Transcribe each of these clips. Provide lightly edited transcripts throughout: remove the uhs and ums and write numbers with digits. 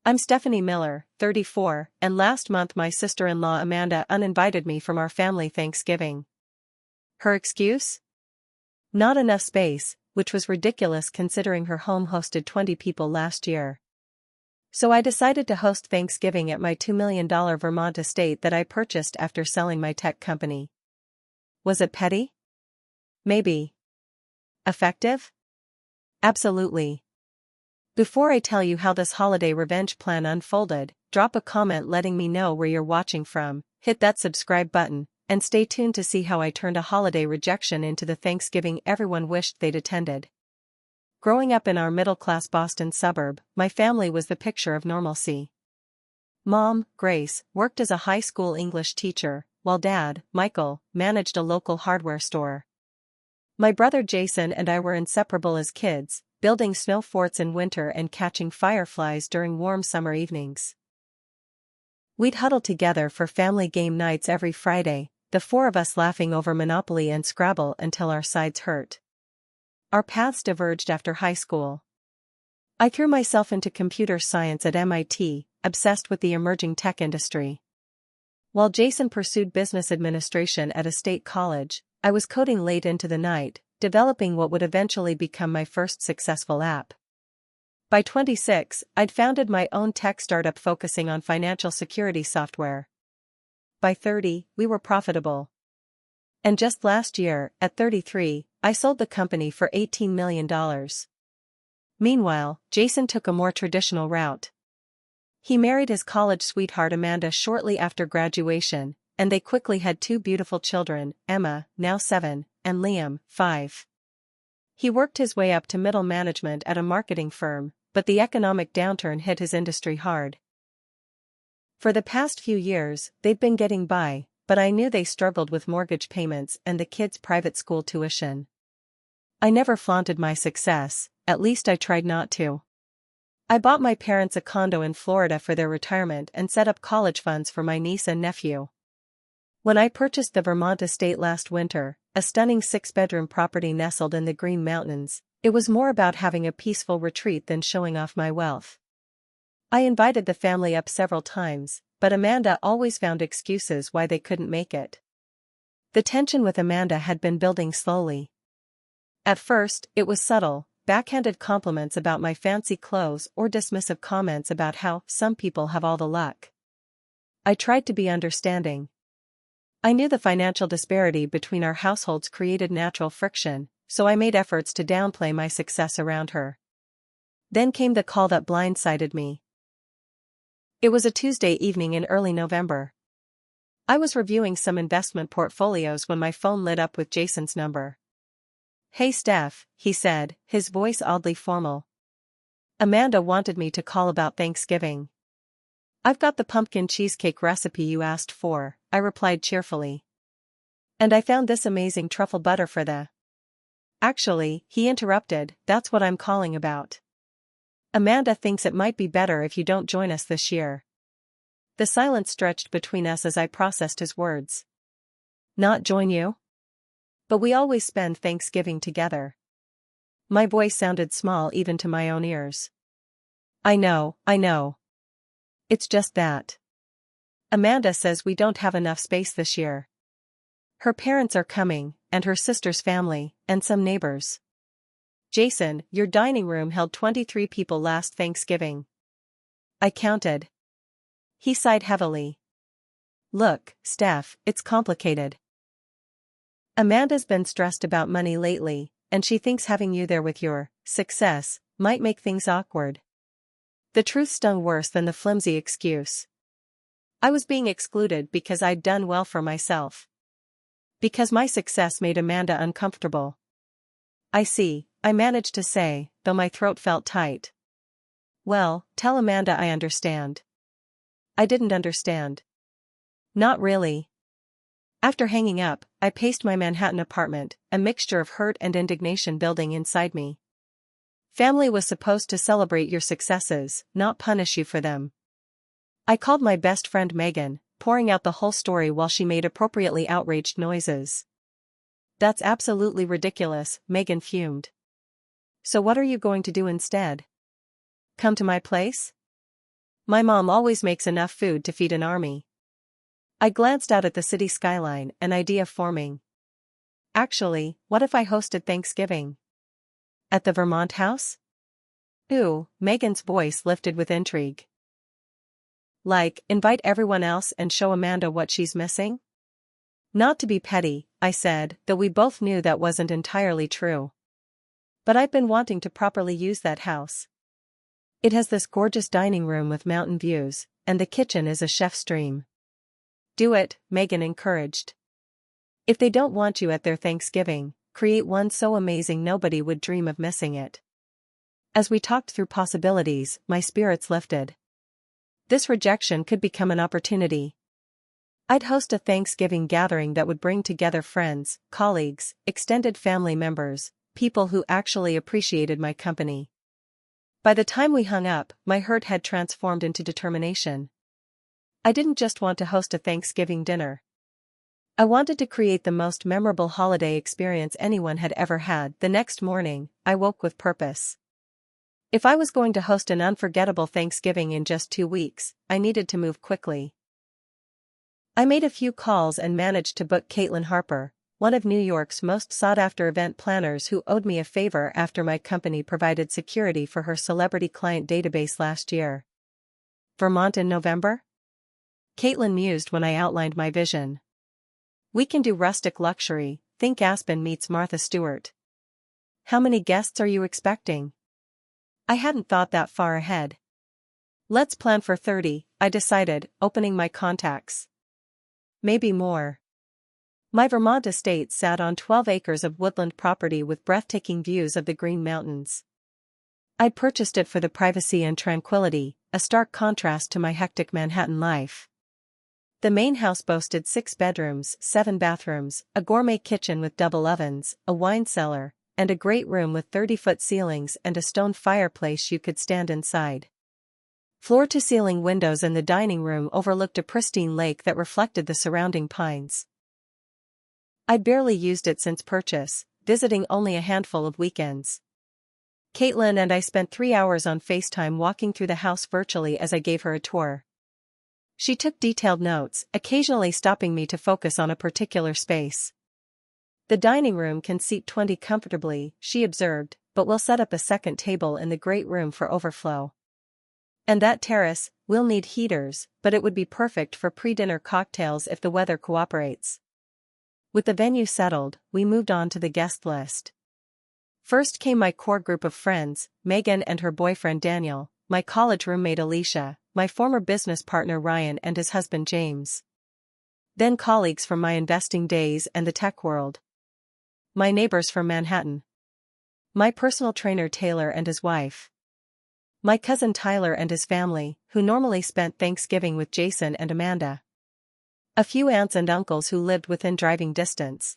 I'm Stephanie Miller, 34, and last month my sister-in-law Amanda uninvited me from our family Thanksgiving. Her excuse? Not enough space, which was ridiculous considering her home hosted 20 people last year. So I decided to host Thanksgiving at my $2 million Vermont estate that I purchased after selling my tech company. Was it petty? Maybe. Effective? Absolutely. Before I tell you how this holiday revenge plan unfolded, drop a comment letting me know where you're watching from, hit that subscribe button, and stay tuned to see how I turned a holiday rejection into the Thanksgiving everyone wished they'd attended. Growing up in our middle-class Boston suburb, my family was the picture of normalcy. Mom, Grace, worked as a high school English teacher, while Dad, Michael, managed a local hardware store. My brother Jason and I were inseparable as kids, building snow forts in winter and catching fireflies during warm summer evenings. We'd huddle together for family game nights every Friday, the four of us laughing over Monopoly and Scrabble until our sides hurt. Our paths diverged after high school. I threw myself into computer science at MIT, obsessed with the emerging tech industry. While Jason pursued business administration at a state college, I was coding late into the night, developing what would eventually become my first successful app. By 26, I'd founded my own tech startup focusing on financial security software. By 30, we were profitable. And just last year, at 33, I sold the company for $18 million. Meanwhile, Jason took a more traditional route. He married his college sweetheart Amanda shortly after graduation, and they quickly had two beautiful children, Emma, now 7, and Liam, 5. He worked his way up to middle management at a marketing firm, but the economic downturn hit his industry hard. For the past few years, they'd been getting by, but I knew they struggled with mortgage payments and the kids' private school tuition. I never flaunted my success, at least I tried not to. I bought my parents a condo in Florida for their retirement and set up college funds for my niece and nephew. When I purchased the Vermont estate last winter, a stunning 6-bedroom property nestled in the Green Mountains, it was more about having a peaceful retreat than showing off my wealth. I invited the family up several times, but Amanda always found excuses why they couldn't make it. The tension with Amanda had been building slowly. At first, it was subtle, backhanded compliments about my fancy clothes or dismissive comments about how some people have all the luck. I tried to be understanding. I knew the financial disparity between our households created natural friction, so I made efforts to downplay my success around her. Then came the call that blindsided me. It was a Tuesday evening in early November. I was reviewing some investment portfolios when my phone lit up with Jason's number. "Hey Steph," he said, his voice oddly formal. "Amanda wanted me to call about Thanksgiving." "I've got the pumpkin cheesecake recipe you asked for," I replied cheerfully. "And I found this amazing truffle butter for the—" "Actually," he interrupted, "that's what I'm calling about. Amanda thinks it might be better if you don't join us this year." The silence stretched between us as I processed his words. "Not join you? But we always spend Thanksgiving together." My voice sounded small even to my own ears. I know. It's just that Amanda says we don't have enough space this year. Her parents are coming, and her sister's family, and some neighbors. Jason, your dining room held 23 people last Thanksgiving. I counted. He sighed heavily. "Look, Steph, it's complicated. Amanda's been stressed about money lately, and she thinks having you there with your success might make things awkward." The truth stung worse than the flimsy excuse. I was being excluded because I'd done well for myself. Because my success made Amanda uncomfortable. "I see," I managed to say, though my throat felt tight. "Well, tell Amanda I understand." I didn't understand. Not really. After hanging up, I paced my Manhattan apartment, a mixture of hurt and indignation building inside me. Family was supposed to celebrate your successes, not punish you for them. I called my best friend Megan, pouring out the whole story while she made appropriately outraged noises. "That's absolutely ridiculous," Megan fumed. "So what are you going to do instead? Come to my place?" My mom always makes enough food to feed an army. I glanced out at the city skyline, an idea forming. Actually, what if I hosted Thanksgiving? At the Vermont house? Ooh, Megan's voice lifted with intrigue. Like, invite everyone else and show Amanda what she's missing? Not to be petty, I said, though we both knew that wasn't entirely true. But I've been wanting to properly use that house. It has this gorgeous dining room with mountain views, and the kitchen is a chef's dream. Do it, Megan encouraged. If they don't want you at their Thanksgiving, create one so amazing nobody would dream of missing it. As we talked through possibilities, my spirits lifted. This rejection could become an opportunity. I'd host a Thanksgiving gathering that would bring together friends, colleagues, extended family members, people who actually appreciated my company. By the time we hung up, my hurt had transformed into determination. I didn't just want to host a Thanksgiving dinner. I wanted to create the most memorable holiday experience anyone had ever had. The next morning, I woke with purpose. If I was going to host an unforgettable Thanksgiving in just 2 weeks, I needed to move quickly. I made a few calls and managed to book Caitlin Harper, one of New York's most sought-after event planners who owed me a favor after my company provided security for her celebrity client database last year. Vermont in November? Caitlin mused when I outlined my vision. We can do rustic luxury, think Aspen meets Martha Stewart. How many guests are you expecting? I hadn't thought that far ahead. Let's plan for 30, I decided, opening my contacts. Maybe more. My Vermont estate sat on 12 acres of woodland property with breathtaking views of the Green Mountains. I'd purchased it for the privacy and tranquility, a stark contrast to my hectic Manhattan life. The main house boasted 6 bedrooms, 7 bathrooms, a gourmet kitchen with double ovens, a wine cellar, and a great room with 30-foot ceilings and a stone fireplace you could stand inside. Floor-to-ceiling windows in the dining room overlooked a pristine lake that reflected the surrounding pines. I'd barely used it since purchase, visiting only a handful of weekends. Caitlin and I spent 3 hours on FaceTime walking through the house virtually as I gave her a tour. She took detailed notes, occasionally stopping me to focus on a particular space. The dining room can seat 20 comfortably, she observed, but we'll set up a second table in the great room for overflow. And that terrace, we'll need heaters, but it would be perfect for pre-dinner cocktails if the weather cooperates. With the venue settled, we moved on to the guest list. First came my core group of friends, Megan and her boyfriend Daniel, my college roommate Alicia, my former business partner Ryan and his husband James. Then colleagues from my investing days and the tech world. My neighbors from Manhattan. My personal trainer Taylor and his wife. My cousin Tyler and his family, who normally spent Thanksgiving with Jason and Amanda. A few aunts and uncles who lived within driving distance.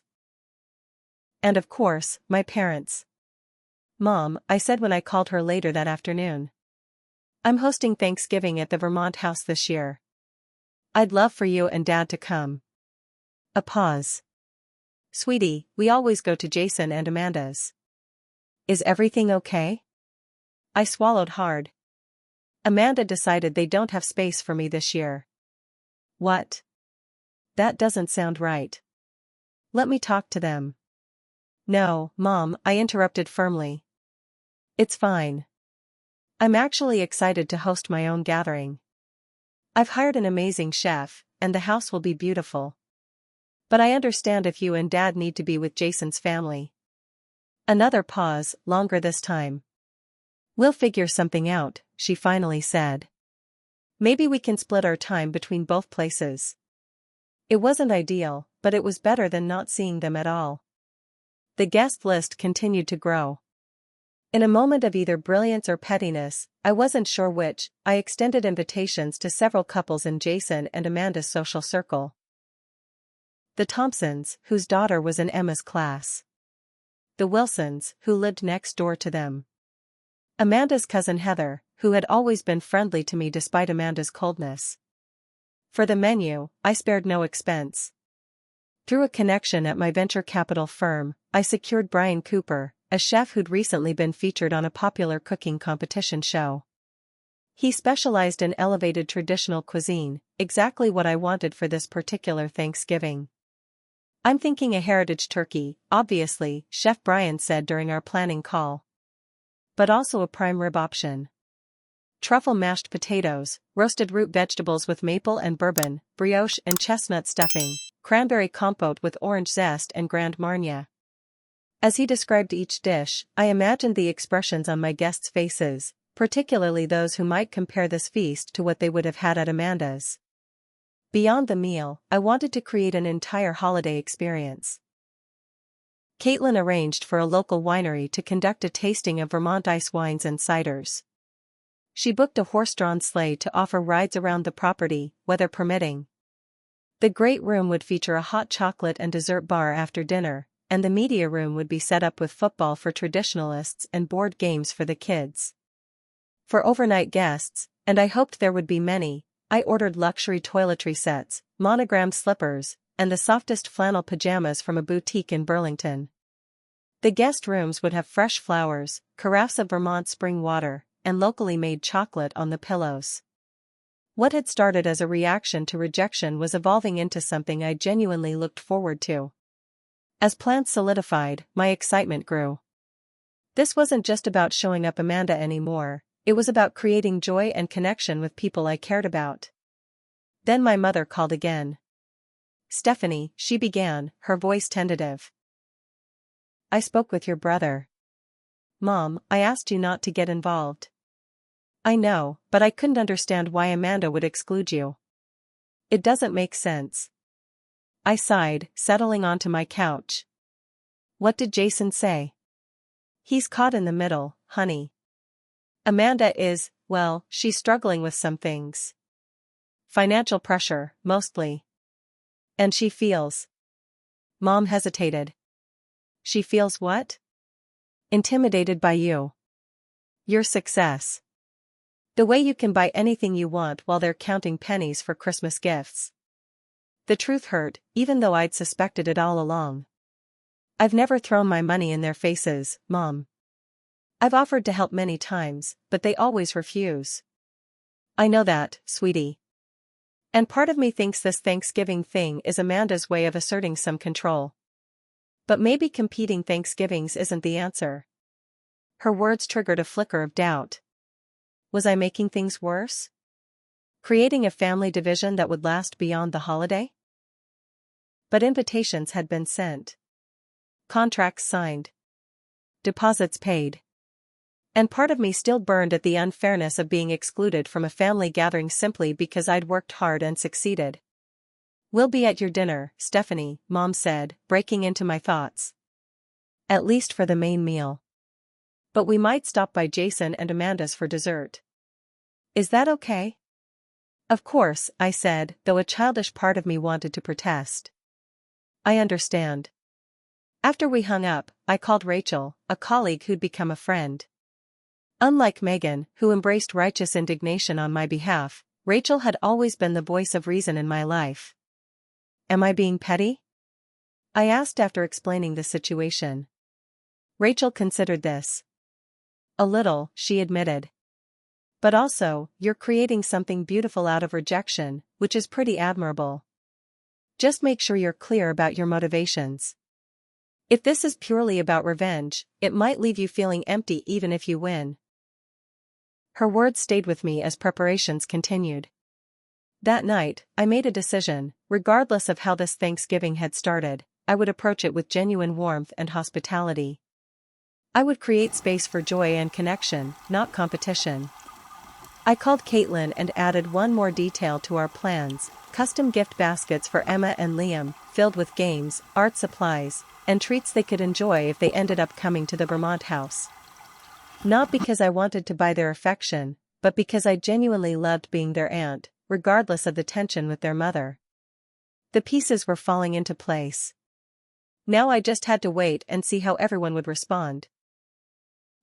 And of course, my parents. Mom, I said when I called her later that afternoon. I'm hosting Thanksgiving at the Vermont house this year. I'd love for you and Dad to come. A pause. Sweetie, we always go to Jason and Amanda's. Is everything okay? I swallowed hard. Amanda decided they don't have space for me this year. What? That doesn't sound right. Let me talk to them. No, Mom, I interrupted firmly. It's fine. I'm actually excited to host my own gathering. I've hired an amazing chef, and the house will be beautiful. But I understand if you and Dad need to be with Jason's family. Another pause, longer this time. We'll figure something out, she finally said. Maybe we can split our time between both places. It wasn't ideal, but it was better than not seeing them at all. The guest list continued to grow. In a moment of either brilliance or pettiness, I wasn't sure which, I extended invitations to several couples in Jason and Amanda's social circle. The Thompsons, whose daughter was in Emma's class. The Wilsons, who lived next door to them. Amanda's cousin Heather, who had always been friendly to me despite Amanda's coldness. For the menu, I spared no expense. Through a connection at my venture capital firm, I secured Brian Cooper, a chef who'd recently been featured on a popular cooking competition show. He specialized in elevated traditional cuisine, exactly what I wanted for this particular Thanksgiving. I'm thinking a heritage turkey, obviously, Chef Brian said during our planning call. But also a prime rib option. Truffle mashed potatoes, roasted root vegetables with maple and bourbon, brioche and chestnut stuffing, cranberry compote with orange zest and Grand Marnier. As he described each dish, I imagined the expressions on my guests' faces, particularly those who might compare this feast to what they would have had at Amanda's. Beyond the meal, I wanted to create an entire holiday experience. Caitlin arranged for a local winery to conduct a tasting of Vermont ice wines and ciders. She booked a horse-drawn sleigh to offer rides around the property, weather permitting. The great room would feature a hot chocolate and dessert bar after dinner, and the media room would be set up with football for traditionalists and board games for the kids. For overnight guests, and I hoped there would be many, I ordered luxury toiletry sets, monogrammed slippers, and the softest flannel pajamas from a boutique in Burlington. The guest rooms would have fresh flowers, carafes of Vermont spring water, and locally made chocolate on the pillows. What had started as a reaction to rejection was evolving into something I genuinely looked forward to. As plans solidified, my excitement grew. This wasn't just about showing up Amanda anymore, it was about creating joy and connection with people I cared about. Then my mother called again. "Stephanie," she began, her voice tentative. "I spoke with your brother." "Mom, I asked you not to get involved." "I know, but I couldn't understand why Amanda would exclude you. It doesn't make sense." I sighed, settling onto my couch. "What did Jason say?" "He's caught in the middle, honey. Amanda is, well, she's struggling with some things. Financial pressure, mostly. And she feels." Mom hesitated. "She feels what?" "Intimidated by you. Your success. The way you can buy anything you want while they're counting pennies for Christmas gifts." The truth hurt, even though I'd suspected it all along. "I've never thrown my money in their faces, Mom. I've offered to help many times, but they always refuse." "I know that, sweetie. And part of me thinks this Thanksgiving thing is Amanda's way of asserting some control. But maybe competing Thanksgivings isn't the answer." Her words triggered a flicker of doubt. Was I making things worse? Creating a family division that would last beyond the holiday? But invitations had been sent. Contracts signed. Deposits paid. And part of me still burned at the unfairness of being excluded from a family gathering simply because I'd worked hard and succeeded. "We'll be at your dinner, Stephanie," Mom said, breaking into my thoughts. "At least for the main meal. But we might stop by Jason and Amanda's for dessert. Is that okay?" "Of course," I said, though a childish part of me wanted to protest. "I understand." After we hung up, I called Rachel, a colleague who'd become a friend. Unlike Megan, who embraced righteous indignation on my behalf, Rachel had always been the voice of reason in my life. "Am I being petty?" I asked after explaining the situation. Rachel considered this. "A little," she admitted. "But also, you're creating something beautiful out of rejection, which is pretty admirable. Just make sure you're clear about your motivations. If this is purely about revenge, it might leave you feeling empty even if you win." Her words stayed with me as preparations continued. That night, I made a decision: regardless of how this Thanksgiving had started, I would approach it with genuine warmth and hospitality. I would create space for joy and connection, not competition. I called Caitlin and added one more detail to our plans: custom gift baskets for Emma and Liam, filled with games, art supplies, and treats they could enjoy if they ended up coming to the Vermont house. Not because I wanted to buy their affection, but because I genuinely loved being their aunt, regardless of the tension with their mother. The pieces were falling into place. Now I just had to wait and see how everyone would respond.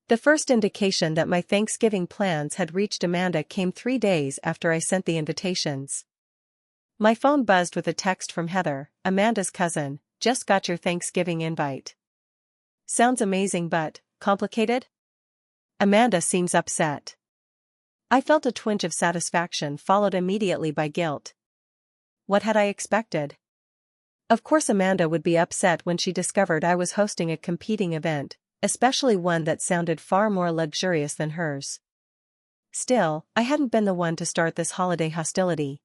The first indication that my Thanksgiving plans had reached Amanda came 3 days after I sent the invitations. My phone buzzed with a text from Heather, Amanda's cousin. "Just got your Thanksgiving invite." Sounds amazing but complicated? Amanda seems upset. I felt a twinge of satisfaction followed immediately by guilt. What had I expected? Of course Amanda would be upset when she discovered I was hosting a competing event, especially one that sounded far more luxurious than hers. Still, I hadn't been the one to start this holiday hostility.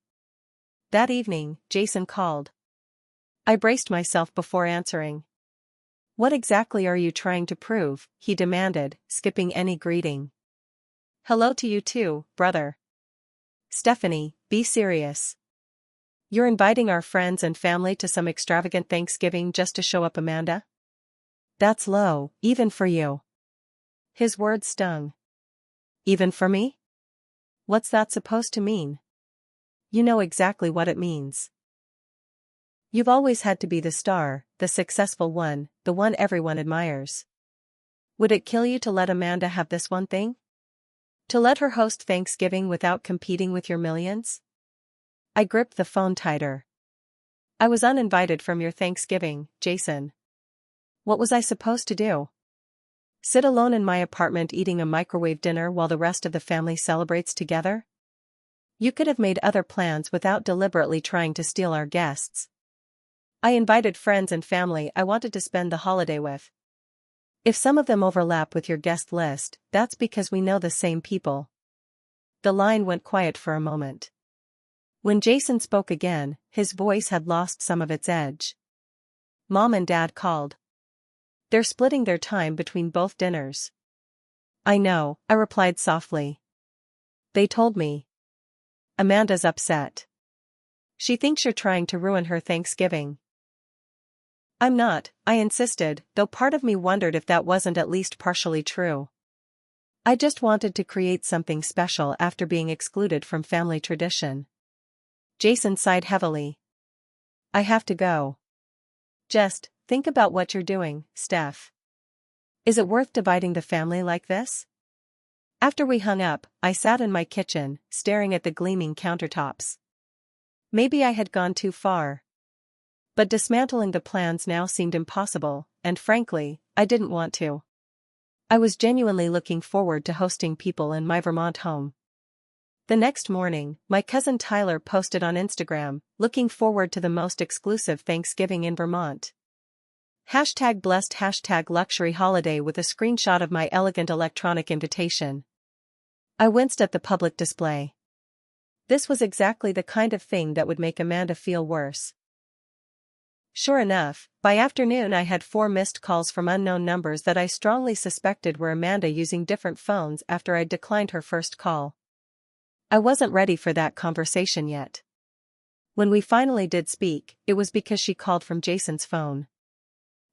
That evening, Jason called. I braced myself before answering. What exactly are you trying to prove? He demanded, skipping any greeting. Hello to you too, brother. Stephanie, be serious. You're inviting our friends and family to some extravagant Thanksgiving just to show up Amanda? That's low, even for you. His words stung. Even for me? What's that supposed to mean? You know exactly what it means. You've always had to be the star, the successful one, the one everyone admires. Would it kill you to let Amanda have this one thing? To let her host Thanksgiving without competing with your millions? I gripped the phone tighter. I was uninvited from your Thanksgiving, Jason. What was I supposed to do? Sit alone in my apartment eating a microwave dinner while the rest of the family celebrates together? You could have made other plans without deliberately trying to steal our guests. I invited friends and family I wanted to spend the holiday with. If some of them overlap with your guest list, that's because we know the same people. The line went quiet for a moment. When Jason spoke again, his voice had lost some of its edge. Mom and Dad called. They're splitting their time between both dinners. I know, I replied softly. They told me. Amanda's upset. She thinks you're trying to ruin her Thanksgiving. I'm not, I insisted, though part of me wondered if that wasn't at least partially true. I just wanted to create something special after being excluded from family tradition. Jason sighed heavily. I have to go. Just think about what you're doing, Steph. Is it worth dividing the family like this? After we hung up, I sat in my kitchen, staring at the gleaming countertops. Maybe I had gone too far. But dismantling the plans now seemed impossible, and frankly, I didn't want to. I was genuinely looking forward to hosting people in my Vermont home. The next morning, my cousin Tyler posted on Instagram, looking forward to the most exclusive Thanksgiving in Vermont. #blessed #luxury holiday with a screenshot of my elegant electronic invitation. I winced at the public display. This was exactly the kind of thing that would make Amanda feel worse. Sure enough, by afternoon I had 4 missed calls from unknown numbers that I strongly suspected were Amanda using different phones after I'd declined her first call. I wasn't ready for that conversation yet. When we finally did speak, it was because she called from Jason's phone.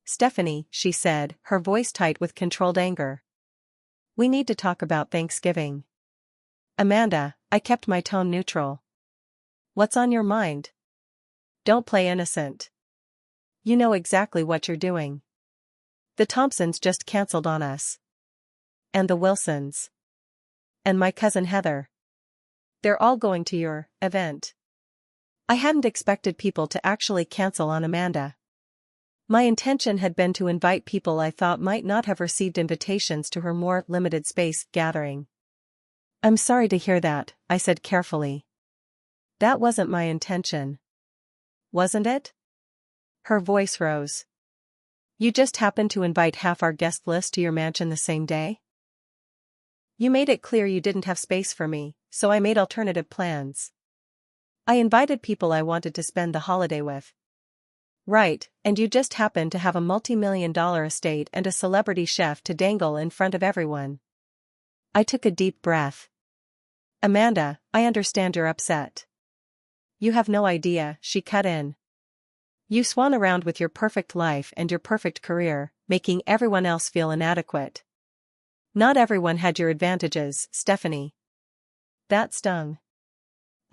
Stephanie, she said, her voice tight with controlled anger. We need to talk about Thanksgiving. Amanda, I kept my tone neutral. What's on your mind? Don't play innocent. You know exactly what you're doing. The Thompsons just canceled on us. And the Wilsons. And my cousin Heather. They're all going to your event. I hadn't expected people to actually cancel on Amanda. My intention had been to invite people I thought might not have received invitations to her more limited space gathering. I'm sorry to hear that, I said carefully. That wasn't my intention. Wasn't it? Her voice rose. You just happened to invite half our guest list to your mansion the same day? You made it clear you didn't have space for me, so I made alternative plans. I invited people I wanted to spend the holiday with. Right, and you just happened to have a multi-million-dollar estate and a celebrity chef to dangle in front of everyone. I took a deep breath. Amanda, I understand you're upset. You have no idea, she cut in. You swan around with your perfect life and your perfect career, making everyone else feel inadequate. Not everyone had your advantages, Stephanie. That stung.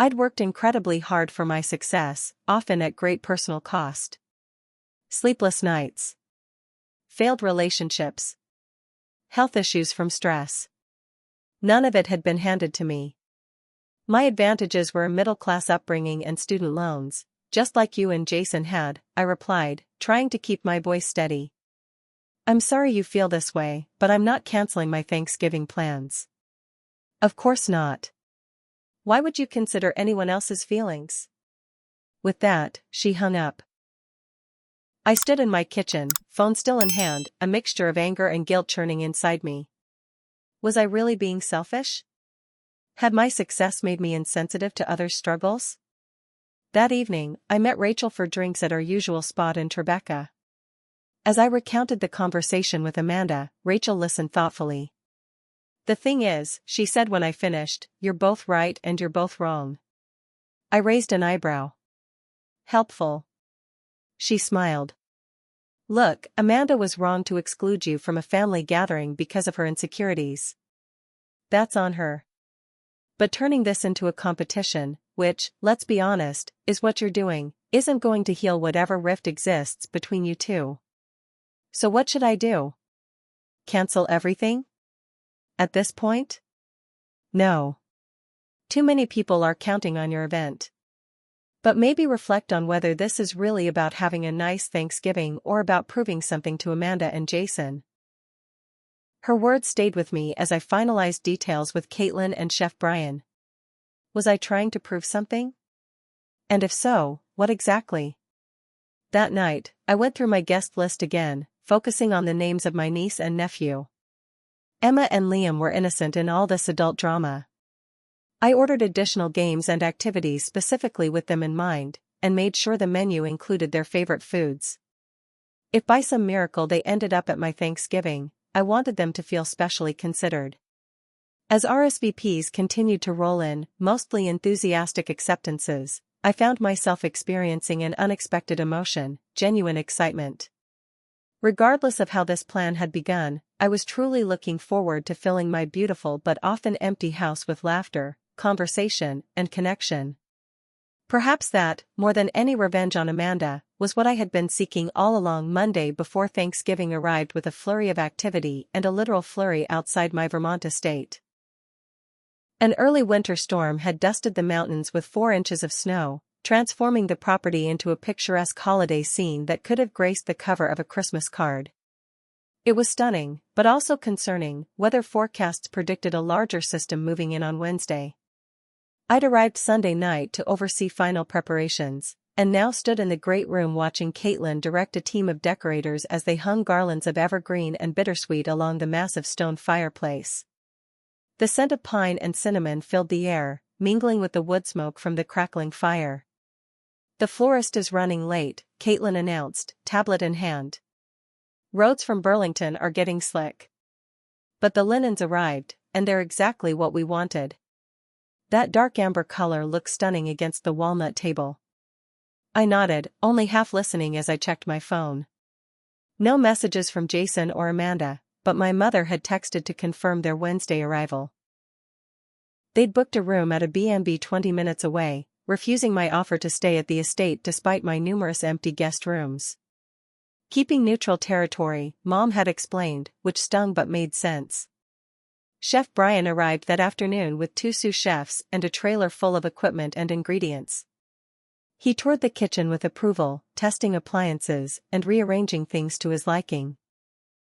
I'd worked incredibly hard for my success, often at great personal cost. Sleepless nights. Failed relationships. Health issues from stress. None of it had been handed to me. My advantages were a middle-class upbringing and student loans, just like you and Jason had, I replied, trying to keep my voice steady. I'm sorry you feel this way, but I'm not canceling my Thanksgiving plans. Of course not. Why would you consider anyone else's feelings? With that, she hung up. I stood in my kitchen, phone still in hand, a mixture of anger and guilt churning inside me. Was I really being selfish? Had my success made me insensitive to others' struggles? That evening, I met Rachel for drinks at our usual spot in Tribeca. As I recounted the conversation with Amanda, Rachel listened thoughtfully. The thing is, she said when I finished, you're both right and you're both wrong. I raised an eyebrow. Helpful. She smiled. Look, Amanda was wrong to exclude you from a family gathering because of her insecurities. That's on her. But turning this into a competition, which, let's be honest, is what you're doing, isn't going to heal whatever rift exists between you two. So what should I do? Cancel everything? At this point? No. Too many people are counting on your event. But maybe reflect on whether this is really about having a nice Thanksgiving or about proving something to Amanda and Jason. Her words stayed with me as I finalized details with Caitlin and Chef Brian. Was I trying to prove something? And if so, what exactly? That night, I went through my guest list again, focusing on the names of my niece and nephew. Emma and Liam were innocent in all this adult drama. I ordered additional games and activities specifically with them in mind, and made sure the menu included their favorite foods. If by some miracle they ended up at my Thanksgiving, I wanted them to feel specially considered. As RSVPs continued to roll in, mostly enthusiastic acceptances, I found myself experiencing an unexpected emotion, genuine excitement. Regardless of how this plan had begun, I was truly looking forward to filling my beautiful but often empty house with laughter, conversation, and connection. Perhaps that, more than any revenge on Amanda, was what I had been seeking all along. Monday before Thanksgiving arrived with a flurry of activity and a literal flurry outside my Vermont estate. An early winter storm had dusted the mountains with 4 inches of snow, transforming the property into a picturesque holiday scene that could have graced the cover of a Christmas card. It was stunning, but also concerning. Weather forecasts predicted a larger system moving in on Wednesday. I'd arrived Sunday night to oversee final preparations, and now stood in the great room watching Caitlin direct a team of decorators as they hung garlands of evergreen and bittersweet along the massive stone fireplace. The scent of pine and cinnamon filled the air, mingling with the wood smoke from the crackling fire. The florist is running late, Caitlin announced, tablet in hand. Roads from Burlington are getting slick. But the linens arrived, and they're exactly what we wanted. That dark amber color looks stunning against the walnut table. I nodded, only half listening as I checked my phone. No messages from Jason or Amanda, but my mother had texted to confirm their Wednesday arrival. They'd booked a room at a B&B 20 minutes away, refusing my offer to stay at the estate despite my numerous empty guest rooms. Keeping neutral territory, Mom had explained, which stung but made sense. Chef Brian arrived that afternoon with 2 sous chefs and a trailer full of equipment and ingredients. He toured the kitchen with approval, testing appliances and rearranging things to his liking.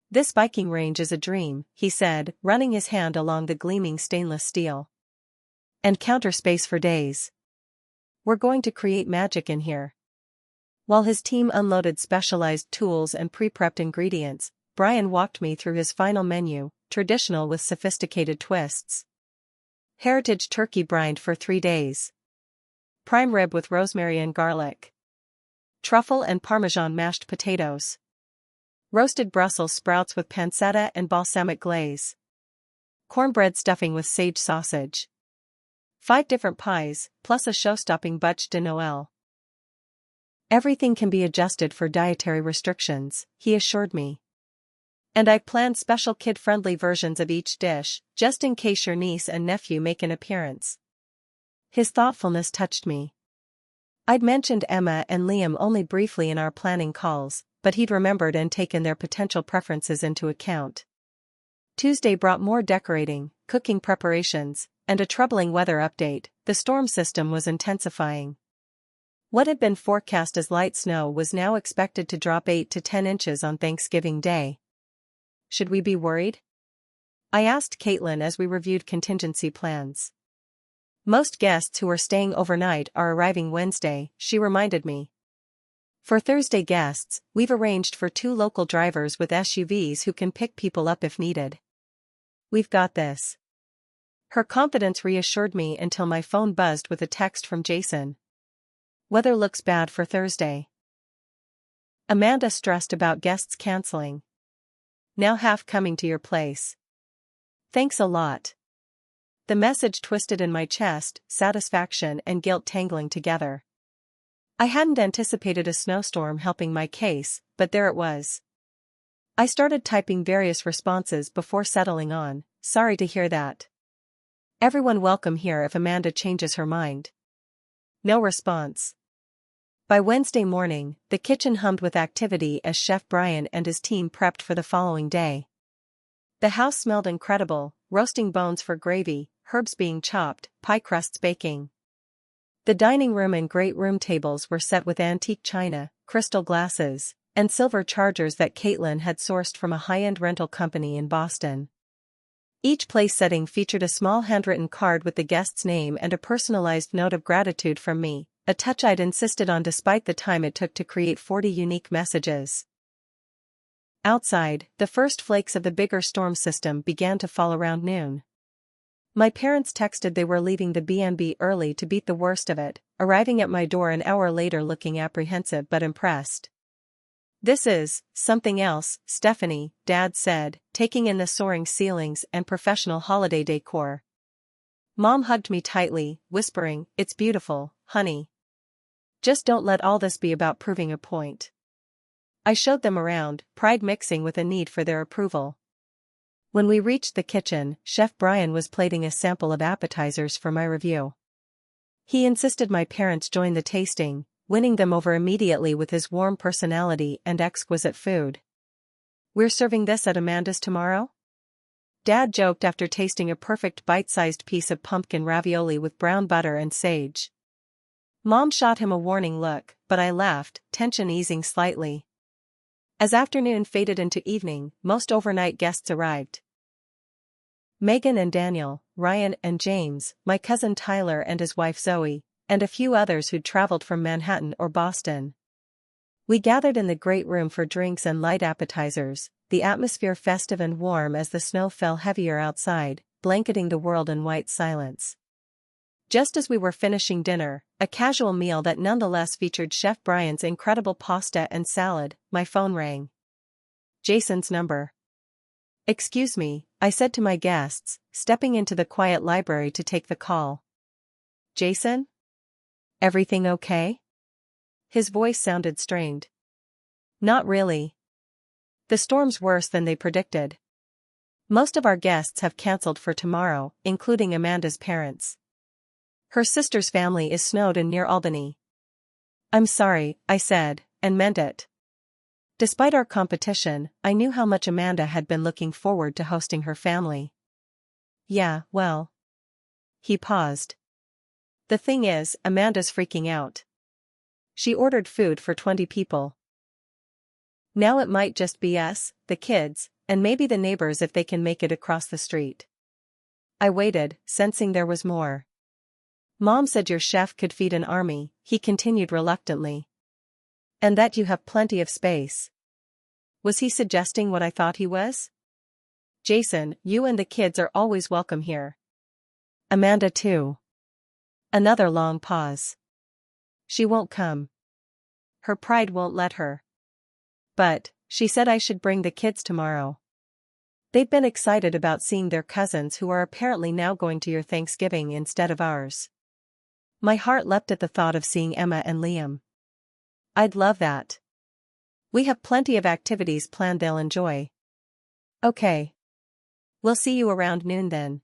This Viking range is a dream, he said, running his hand along the gleaming stainless steel. And counter space for days. We're going to create magic in here. While his team unloaded specialized tools and pre-prepped ingredients, Brian walked me through his final menu, traditional with sophisticated twists. Heritage turkey brined for 3 days. Prime rib with rosemary and garlic. Truffle and Parmesan mashed potatoes. Roasted Brussels sprouts with pancetta and balsamic glaze. Cornbread stuffing with sage sausage. 5 different pies, plus a show-stopping bûche de Noël. Everything can be adjusted for dietary restrictions, he assured me. And I planned special kid-friendly versions of each dish, just in case your niece and nephew make an appearance. His thoughtfulness touched me. I'd mentioned Emma and Liam only briefly in our planning calls, but he'd remembered and taken their potential preferences into account. Tuesday brought more decorating, cooking preparations, and a troubling weather update. The storm system was intensifying. What had been forecast as light snow was now expected to drop 8 to 10 inches on Thanksgiving Day. Should we be worried? I asked Caitlin as we reviewed contingency plans. Most guests who are staying overnight are arriving Wednesday, she reminded me. For Thursday guests, we've arranged for 2 local drivers with SUVs who can pick people up if needed. We've got this. Her confidence reassured me until my phone buzzed with a text from Jason. Weather looks bad for Thursday. Amanda stressed about guests canceling. Now half coming to your place. Thanks a lot. The message twisted in my chest, satisfaction and guilt tangling together. I hadn't anticipated a snowstorm helping my case, but there it was. I started typing various responses before settling on, sorry to hear that. Everyone welcome here if Amanda changes her mind. No response. By Wednesday morning, the kitchen hummed with activity as Chef Brian and his team prepped for the following day. The house smelled incredible, roasting bones for gravy, herbs being chopped, pie crusts baking. The dining room and great room tables were set with antique china, crystal glasses, and silver chargers that Caitlin had sourced from a high-end rental company in Boston. Each place setting featured a small handwritten card with the guest's name and a personalized note of gratitude from me, a touch I'd insisted on despite the time it took to create 40 unique messages. Outside, the first flakes of the bigger storm system began to fall around noon. My parents texted they were leaving the B&B early to beat the worst of it, arriving at my door an hour later looking apprehensive but impressed. This is something else, Stephanie, Dad said, taking in the soaring ceilings and professional holiday decor. Mom hugged me tightly, whispering, "It's beautiful, honey. Just don't let all this be about proving a point." I showed them around, pride mixing with a need for their approval. When we reached the kitchen, Chef Brian was plating a sample of appetizers for my review. He insisted my parents join the tasting, winning them over immediately with his warm personality and exquisite food. "We're serving this at Amanda's tomorrow?" Dad joked after tasting a perfect bite-sized piece of pumpkin ravioli with brown butter and sage. Mom shot him a warning look, but I laughed, tension easing slightly. As afternoon faded into evening, most overnight guests arrived. Megan and Daniel, Ryan and James, my cousin Tyler and his wife Zoe, and a few others who'd traveled from Manhattan or Boston. We gathered in the great room for drinks and light appetizers, the atmosphere festive and warm as the snow fell heavier outside, blanketing the world in white silence. Just as we were finishing dinner, a casual meal that nonetheless featured Chef Brian's incredible pasta and salad, my phone rang. Jason's number. "Excuse me," I said to my guests, stepping into the quiet library to take the call. "Jason? Everything okay?" His voice sounded strained. "Not really. The storm's worse than they predicted. Most of our guests have canceled for tomorrow, including Amanda's parents. Her sister's family is snowed in near Albany." "I'm sorry," I said, and meant it. Despite our competition, I knew how much Amanda had been looking forward to hosting her family. "Yeah, well." He paused. "The thing is, Amanda's freaking out. She ordered food for 20 people. Now it might just be us, the kids, and maybe the neighbors if they can make it across the street." I waited, sensing there was more. "Mom said your chef could feed an army," he continued reluctantly. "And that you have plenty of space." Was he suggesting what I thought he was? "Jason, you and the kids are always welcome here. Amanda too." Another long pause. "She won't come. Her pride won't let her. But, she said I should bring the kids tomorrow. They've been excited about seeing their cousins who are apparently now going to your Thanksgiving instead of ours." My heart leapt at the thought of seeing Emma and Liam. I'd love that. We have plenty of activities planned they'll enjoy. "Okay. We'll see you around noon then."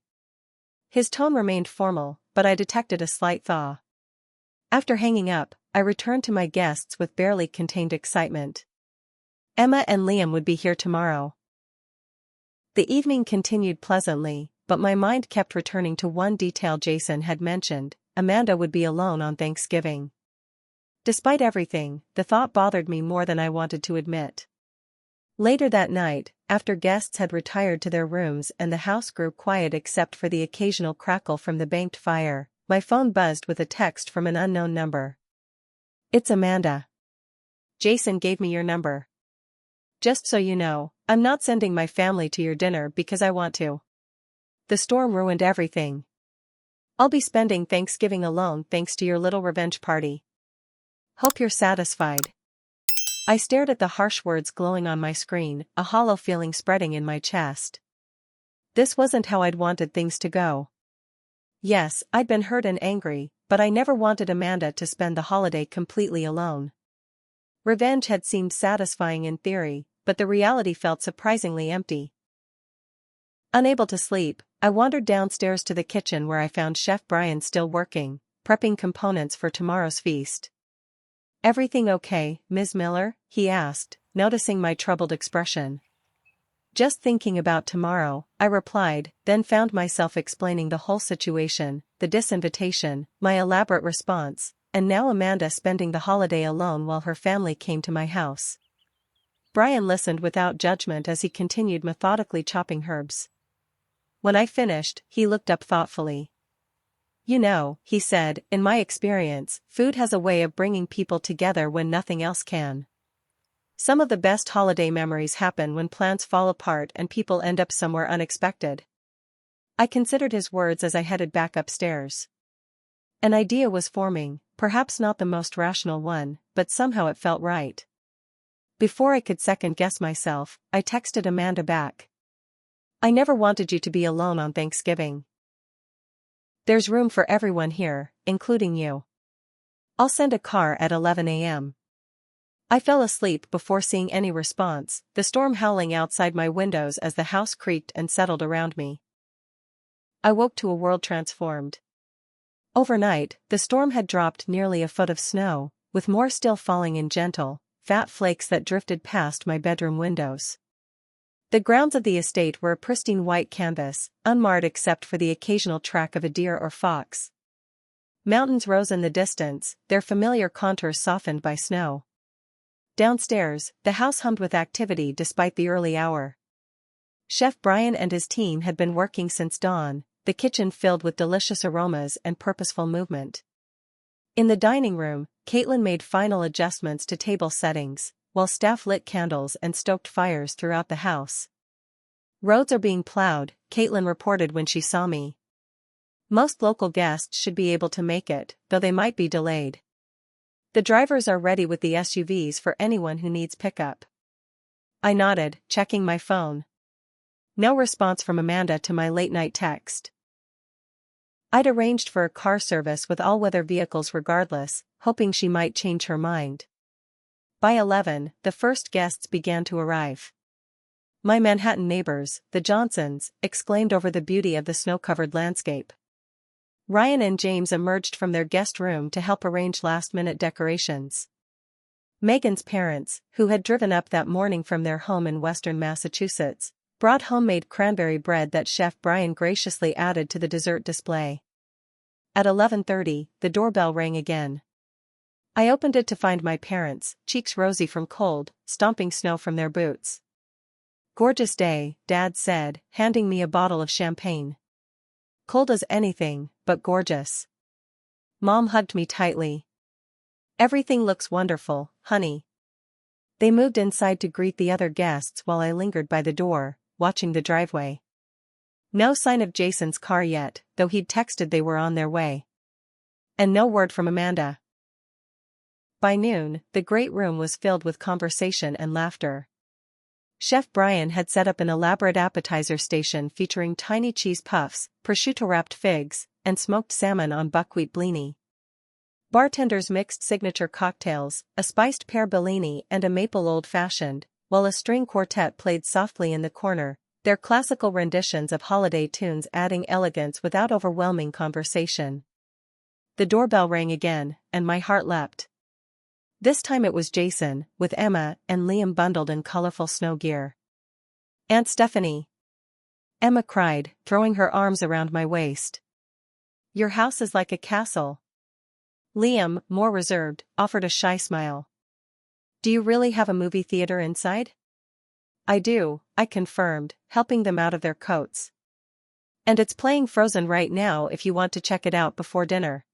His tone remained formal, but I detected a slight thaw. After hanging up, I returned to my guests with barely contained excitement. Emma and Liam would be here tomorrow. The evening continued pleasantly, but my mind kept returning to one detail Jason had mentioned: Amanda would be alone on Thanksgiving. Despite everything, the thought bothered me more than I wanted to admit. Later that night, after guests had retired to their rooms and the house grew quiet except for the occasional crackle from the banked fire, my phone buzzed with a text from an unknown number. "It's Amanda. Jason gave me your number. Just so you know, I'm not sending my family to your dinner because I want to. The storm ruined everything. I'll be spending Thanksgiving alone thanks to your little revenge party. Hope you're satisfied." I stared at the harsh words glowing on my screen, a hollow feeling spreading in my chest. This wasn't how I'd wanted things to go. Yes, I'd been hurt and angry, but I never wanted Amanda to spend the holiday completely alone. Revenge had seemed satisfying in theory, but the reality felt surprisingly empty. Unable to sleep, I wandered downstairs to the kitchen where I found Chef Brian still working, prepping components for tomorrow's feast. "Everything okay, Ms. Miller?" he asked, noticing my troubled expression. "Just thinking about tomorrow," I replied, then found myself explaining the whole situation, the disinvitation, my elaborate response, and now Amanda spending the holiday alone while her family came to my house. Brian listened without judgment as he continued methodically chopping herbs. When I finished, he looked up thoughtfully. "You know," he said, "in my experience, food has a way of bringing people together when nothing else can. Some of the best holiday memories happen when plans fall apart and people end up somewhere unexpected." I considered his words as I headed back upstairs. An idea was forming, perhaps not the most rational one, but somehow it felt right. Before I could second-guess myself, I texted Amanda back. "I never wanted you to be alone on Thanksgiving. There's room for everyone here, including you. I'll send a car at 11 a.m. I fell asleep before seeing any response, the storm howling outside my windows as the house creaked and settled around me. I woke to a world transformed. Overnight, the storm had dropped nearly a foot of snow, with more still falling in gentle, fat flakes that drifted past my bedroom windows. The grounds of the estate were a pristine white canvas, unmarred except for the occasional track of a deer or fox. Mountains rose in the distance, their familiar contours softened by snow. Downstairs, the house hummed with activity despite the early hour. Chef Brian and his team had been working since dawn, the kitchen filled with delicious aromas and purposeful movement. In the dining room, Caitlin made final adjustments to table settings, while staff lit candles and stoked fires throughout the house. "Roads are being plowed," Caitlin reported when she saw me. "Most local guests should be able to make it, though they might be delayed. The drivers are ready with the SUVs for anyone who needs pickup." I nodded, checking my phone. No response from Amanda to my late-night text. I'd arranged for a car service with all-weather vehicles regardless, hoping she might change her mind. By 11, the first guests began to arrive. My Manhattan neighbors, the Johnsons, exclaimed over the beauty of the snow-covered landscape. Ryan and James emerged from their guest room to help arrange last-minute decorations. Megan's parents, who had driven up that morning from their home in western Massachusetts, brought homemade cranberry bread that Chef Brian graciously added to the dessert display. At 11:30, the doorbell rang again. I opened it to find my parents, cheeks rosy from cold, stomping snow from their boots. "Gorgeous day," Dad said, handing me a bottle of champagne. "Cold as anything, but gorgeous." Mom hugged me tightly. "Everything looks wonderful, honey." They moved inside to greet the other guests while I lingered by the door, watching the driveway. No sign of Jason's car yet, though he'd texted they were on their way. And no word from Amanda. By noon, the great room was filled with conversation and laughter. Chef Brian had set up an elaborate appetizer station featuring tiny cheese puffs, prosciutto-wrapped figs, and smoked salmon on buckwheat blini. Bartenders mixed signature cocktails, a spiced pear Bellini and a maple old-fashioned, while a string quartet played softly in the corner, their classical renditions of holiday tunes adding elegance without overwhelming conversation. The doorbell rang again, and my heart leapt. This time it was Jason, with Emma and Liam bundled in colorful snow gear. "Aunt Stephanie!" Emma cried, throwing her arms around my waist. "Your house is like a castle." Liam, more reserved, offered a shy smile. "Do you really have a movie theater inside?" I do, I confirmed, helping them out of their coats. And it's playing Frozen right now if you want to check it out before dinner.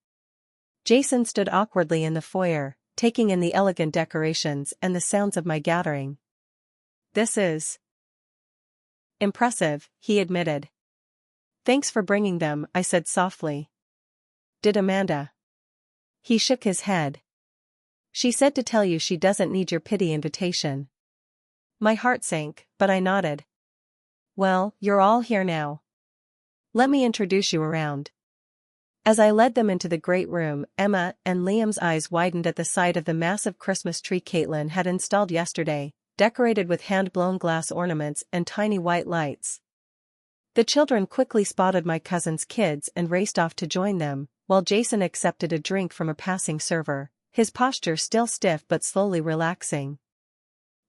Jason stood awkwardly in the foyer, taking in the elegant decorations and the sounds of my gathering. This is impressive, he admitted. Thanks for bringing them, I said softly. Did Amanda? He shook his head. She said to tell you she doesn't need your pity invitation. My heart sank, but I nodded. Well, you're all here now. Let me introduce you around. As I led them into the great room, Emma and Liam's eyes widened at the sight of the massive Christmas tree Caitlin had installed yesterday, decorated with hand-blown glass ornaments and tiny white lights. The children quickly spotted my cousin's kids and raced off to join them, while Jason accepted a drink from a passing server, his posture still stiff but slowly relaxing.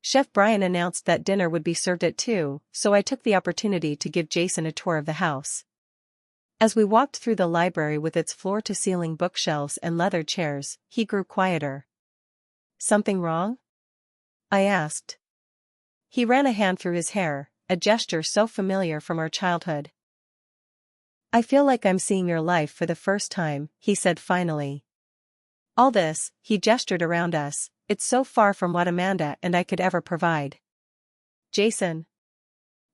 Chef Brian announced that dinner would be served at 2, so I took the opportunity to give Jason a tour of the house. As we walked through the library with its floor-to-ceiling bookshelves and leather chairs, he grew quieter. Something wrong? I asked. He ran a hand through his hair, a gesture so familiar from our childhood. I feel like I'm seeing your life for the first time, he said finally. All this, he gestured around us, it's so far from what Amanda and I could ever provide. Jason.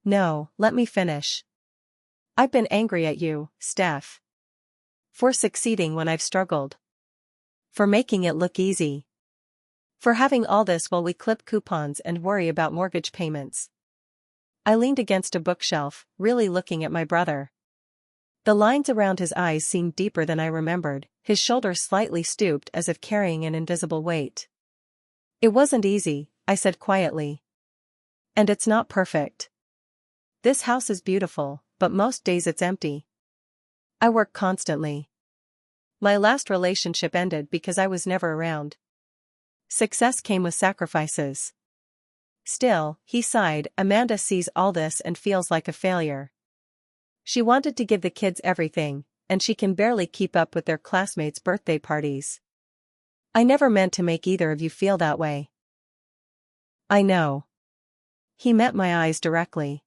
No, let me finish. I've been angry at you, Steph. For succeeding when I've struggled. For making it look easy. For having all this while we clip coupons and worry about mortgage payments. I leaned against a bookshelf, really looking at my brother. The lines around his eyes seemed deeper than I remembered, his shoulders slightly stooped as if carrying an invisible weight. It wasn't easy, I said quietly. And it's not perfect. This house is beautiful, but most days it's empty. I work constantly. My last relationship ended because I was never around. Success came with sacrifices. Still, he sighed, Amanda sees all this and feels like a failure. She wanted to give the kids everything, and she can barely keep up with their classmates' birthday parties. I never meant to make either of you feel that way. I know. He met my eyes directly.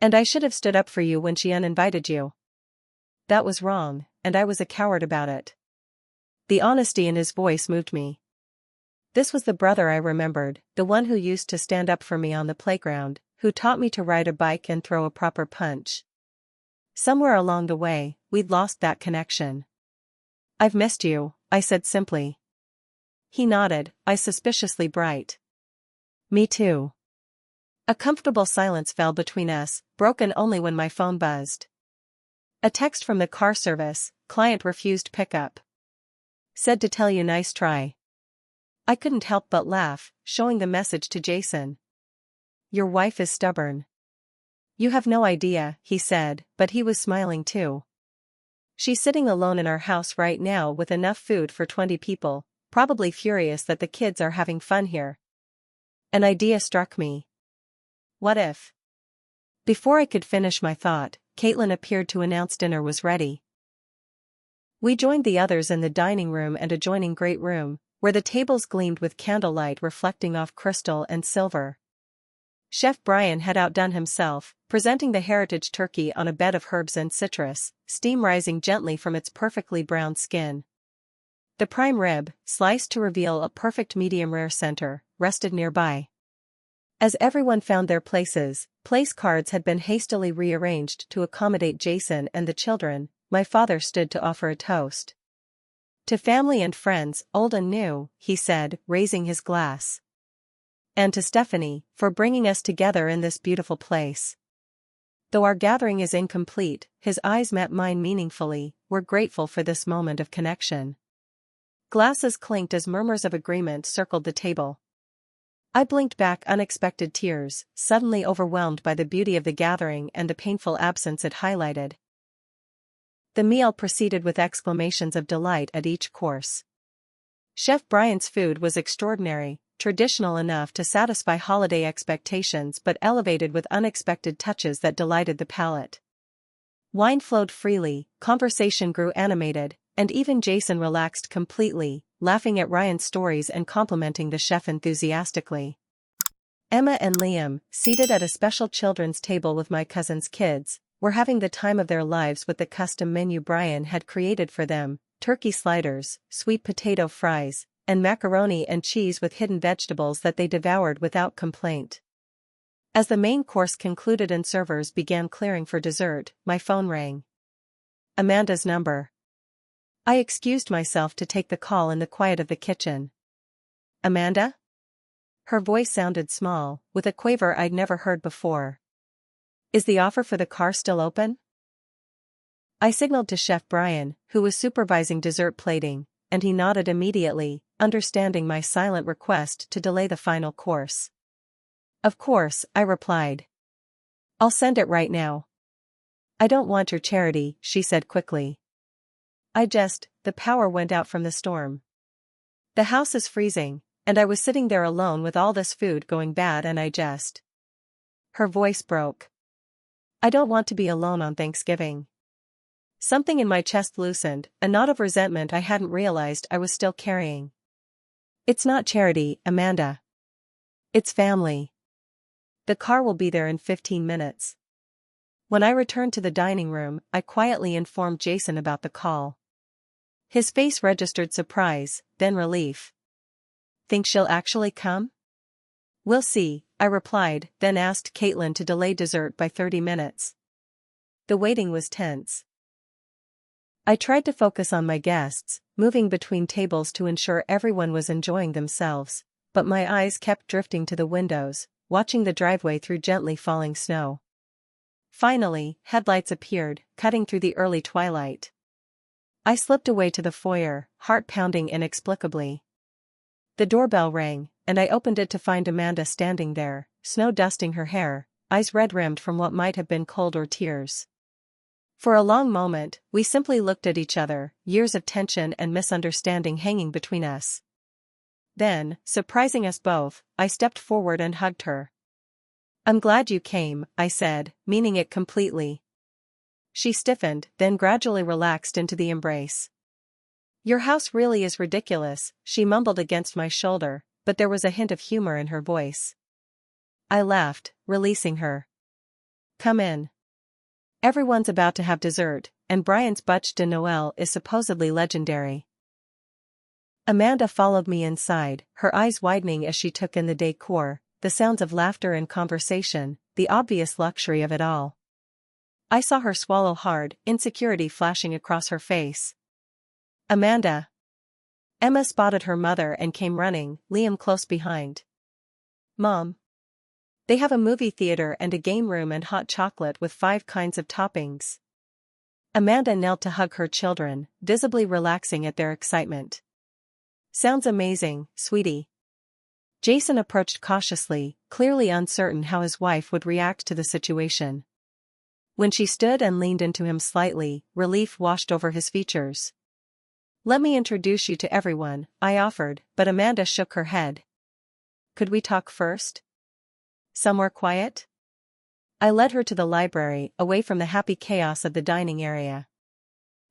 And I should have stood up for you when she uninvited you. That was wrong, and I was a coward about it. The honesty in his voice moved me. This was the brother I remembered, the one who used to stand up for me on the playground, who taught me to ride a bike and throw a proper punch. Somewhere along the way, we'd lost that connection. I've missed you, I said simply. He nodded, eyes suspiciously bright. Me too. A comfortable silence fell between us, broken only when my phone buzzed. A text from the car service, client refused pickup. Said to tell you nice try. I couldn't help but laugh, showing the message to Jason. Your wife is stubborn. You have no idea, he said, but he was smiling too. She's sitting alone in our house right now with enough food for 20 people, probably furious that the kids are having fun here. An idea struck me. What if? Before I could finish my thought, Caitlin appeared to announce dinner was ready. We joined the others in the dining room and adjoining great room, where the tables gleamed with candlelight reflecting off crystal and silver. Chef Brian had outdone himself, presenting the heritage turkey on a bed of herbs and citrus, steam rising gently from its perfectly brown skin. The prime rib, sliced to reveal a perfect medium-rare center, rested nearby. As everyone found their places, place cards had been hastily rearranged to accommodate Jason and the children. My father stood to offer a toast. To family and friends, old and new, he said, raising his glass. And to Stephanie, for bringing us together in this beautiful place. Though our gathering is incomplete, his eyes met mine meaningfully, we're grateful for this moment of connection. Glasses clinked as murmurs of agreement circled the table. I blinked back unexpected tears, suddenly overwhelmed by the beauty of the gathering and the painful absence it highlighted. The meal proceeded with exclamations of delight at each course. Chef Brian's food was extraordinary, traditional enough to satisfy holiday expectations but elevated with unexpected touches that delighted the palate. Wine flowed freely, conversation grew animated, and even Jason relaxed completely, laughing at Ryan's stories and complimenting the chef enthusiastically. Emma and Liam, seated at a special children's table with my cousin's kids, were having the time of their lives with the custom menu Brian had created for them: turkey sliders, sweet potato fries, and macaroni and cheese with hidden vegetables that they devoured without complaint. As the main course concluded and servers began clearing for dessert, my phone rang. Amanda's number. I excused myself to take the call in the quiet of the kitchen. Amanda? Her voice sounded small, with a quaver I'd never heard before. Is the offer for the car still open? I signaled to Chef Brian, who was supervising dessert plating, and he nodded immediately, understanding my silent request to delay the final course. Of course, I replied. I'll send it right now. I don't want your charity, she said quickly. The power went out from the storm. The house is freezing, and I was sitting there alone with all this food going bad and Her voice broke. I don't want to be alone on Thanksgiving. Something in my chest loosened, a knot of resentment I hadn't realized I was still carrying. It's not charity, Amanda. It's family. The car will be there in 15 minutes. When I returned to the dining room, I quietly informed Jason about the call. His face registered surprise, then relief. Think she'll actually come? We'll see, I replied, then asked Caitlin to delay dessert by 30 minutes. The waiting was tense. I tried to focus on my guests, moving between tables to ensure everyone was enjoying themselves, but my eyes kept drifting to the windows, watching the driveway through gently falling snow. Finally, headlights appeared, cutting through the early twilight. I slipped away to the foyer, heart pounding inexplicably. The doorbell rang, and I opened it to find Amanda standing there, snow dusting her hair, eyes red-rimmed from what might have been cold or tears. For a long moment, we simply looked at each other, years of tension and misunderstanding hanging between us. Then, surprising us both, I stepped forward and hugged her. I'm glad you came, I said, meaning it completely. She stiffened, then gradually relaxed into the embrace. Your house really is ridiculous, she mumbled against my shoulder, but there was a hint of humor in her voice. I laughed, releasing her. Come in. Everyone's about to have dessert, and Brian's bûche de Noël is supposedly legendary. Amanda followed me inside, her eyes widening as she took in the decor, the sounds of laughter and conversation, the obvious luxury of it all. I saw her swallow hard, insecurity flashing across her face. Amanda. Emma spotted her mother and came running, Liam close behind. Mom. They have a movie theater and a game room and hot chocolate with 5 kinds of toppings. Amanda knelt to hug her children, visibly relaxing at their excitement. Sounds amazing, sweetie. Jason approached cautiously, clearly uncertain how his wife would react to the situation. When she stood and leaned into him slightly, relief washed over his features. Let me introduce you to everyone, I offered, but Amanda shook her head. Could we talk first? Somewhere quiet? I led her to the library, away from the happy chaos of the dining area.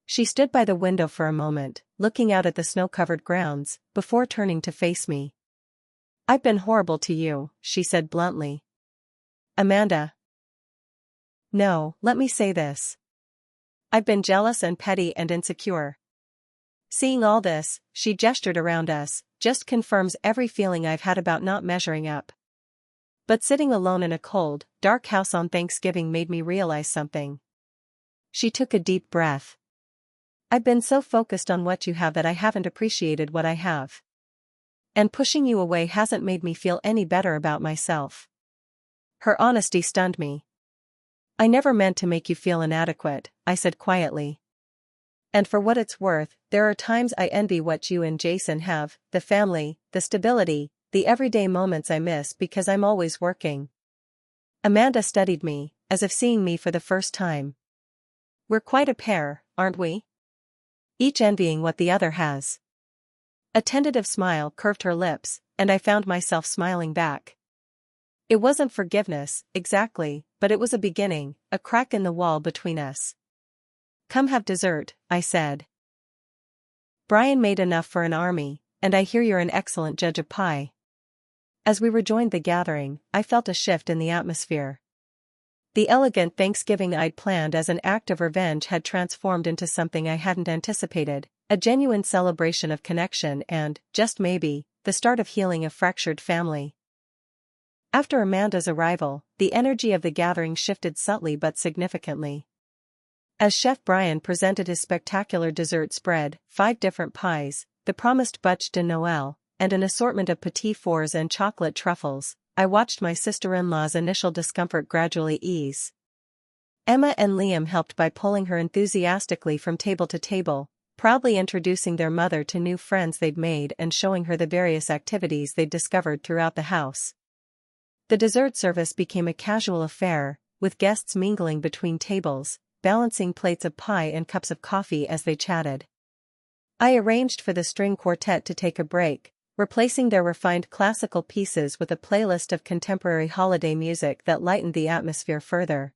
She stood by the window for a moment, looking out at the snow-covered grounds, before turning to face me. I've been horrible to you, she said bluntly. Amanda. No, let me say this. I've been jealous and petty and insecure. Seeing all this, she gestured around us, just confirms every feeling I've had about not measuring up. But sitting alone in a cold, dark house on Thanksgiving made me realize something. She took a deep breath. I've been so focused on what you have that I haven't appreciated what I have. And pushing you away hasn't made me feel any better about myself. Her honesty stunned me. I never meant to make you feel inadequate, I said quietly. And for what it's worth, there are times I envy what you and Jason have, the family, the stability, the everyday moments I miss because I'm always working. Amanda studied me, as if seeing me for the first time. We're quite a pair, aren't we? Each envying what the other has. A tentative smile curved her lips, and I found myself smiling back. It wasn't forgiveness, exactly, but it was a beginning, a crack in the wall between us. Come have dessert, I said. Brian made enough for an army, and I hear you're an excellent judge of pie. As we rejoined the gathering, I felt a shift in the atmosphere. The elegant Thanksgiving I'd planned as an act of revenge had transformed into something I hadn't anticipated, a genuine celebration of connection and, just maybe, the start of healing a fractured family. After Amanda's arrival, the energy of the gathering shifted subtly but significantly. As Chef Brian presented his spectacular dessert spread, 5 different pies, the promised bûche de Noël, and an assortment of petit fours and chocolate truffles, I watched my sister-in-law's initial discomfort gradually ease. Emma and Liam helped by pulling her enthusiastically from table to table, proudly introducing their mother to new friends they'd made and showing her the various activities they'd discovered throughout the house. The dessert service became a casual affair, with guests mingling between tables, balancing plates of pie and cups of coffee as they chatted. I arranged for the string quartet to take a break, replacing their refined classical pieces with a playlist of contemporary holiday music that lightened the atmosphere further.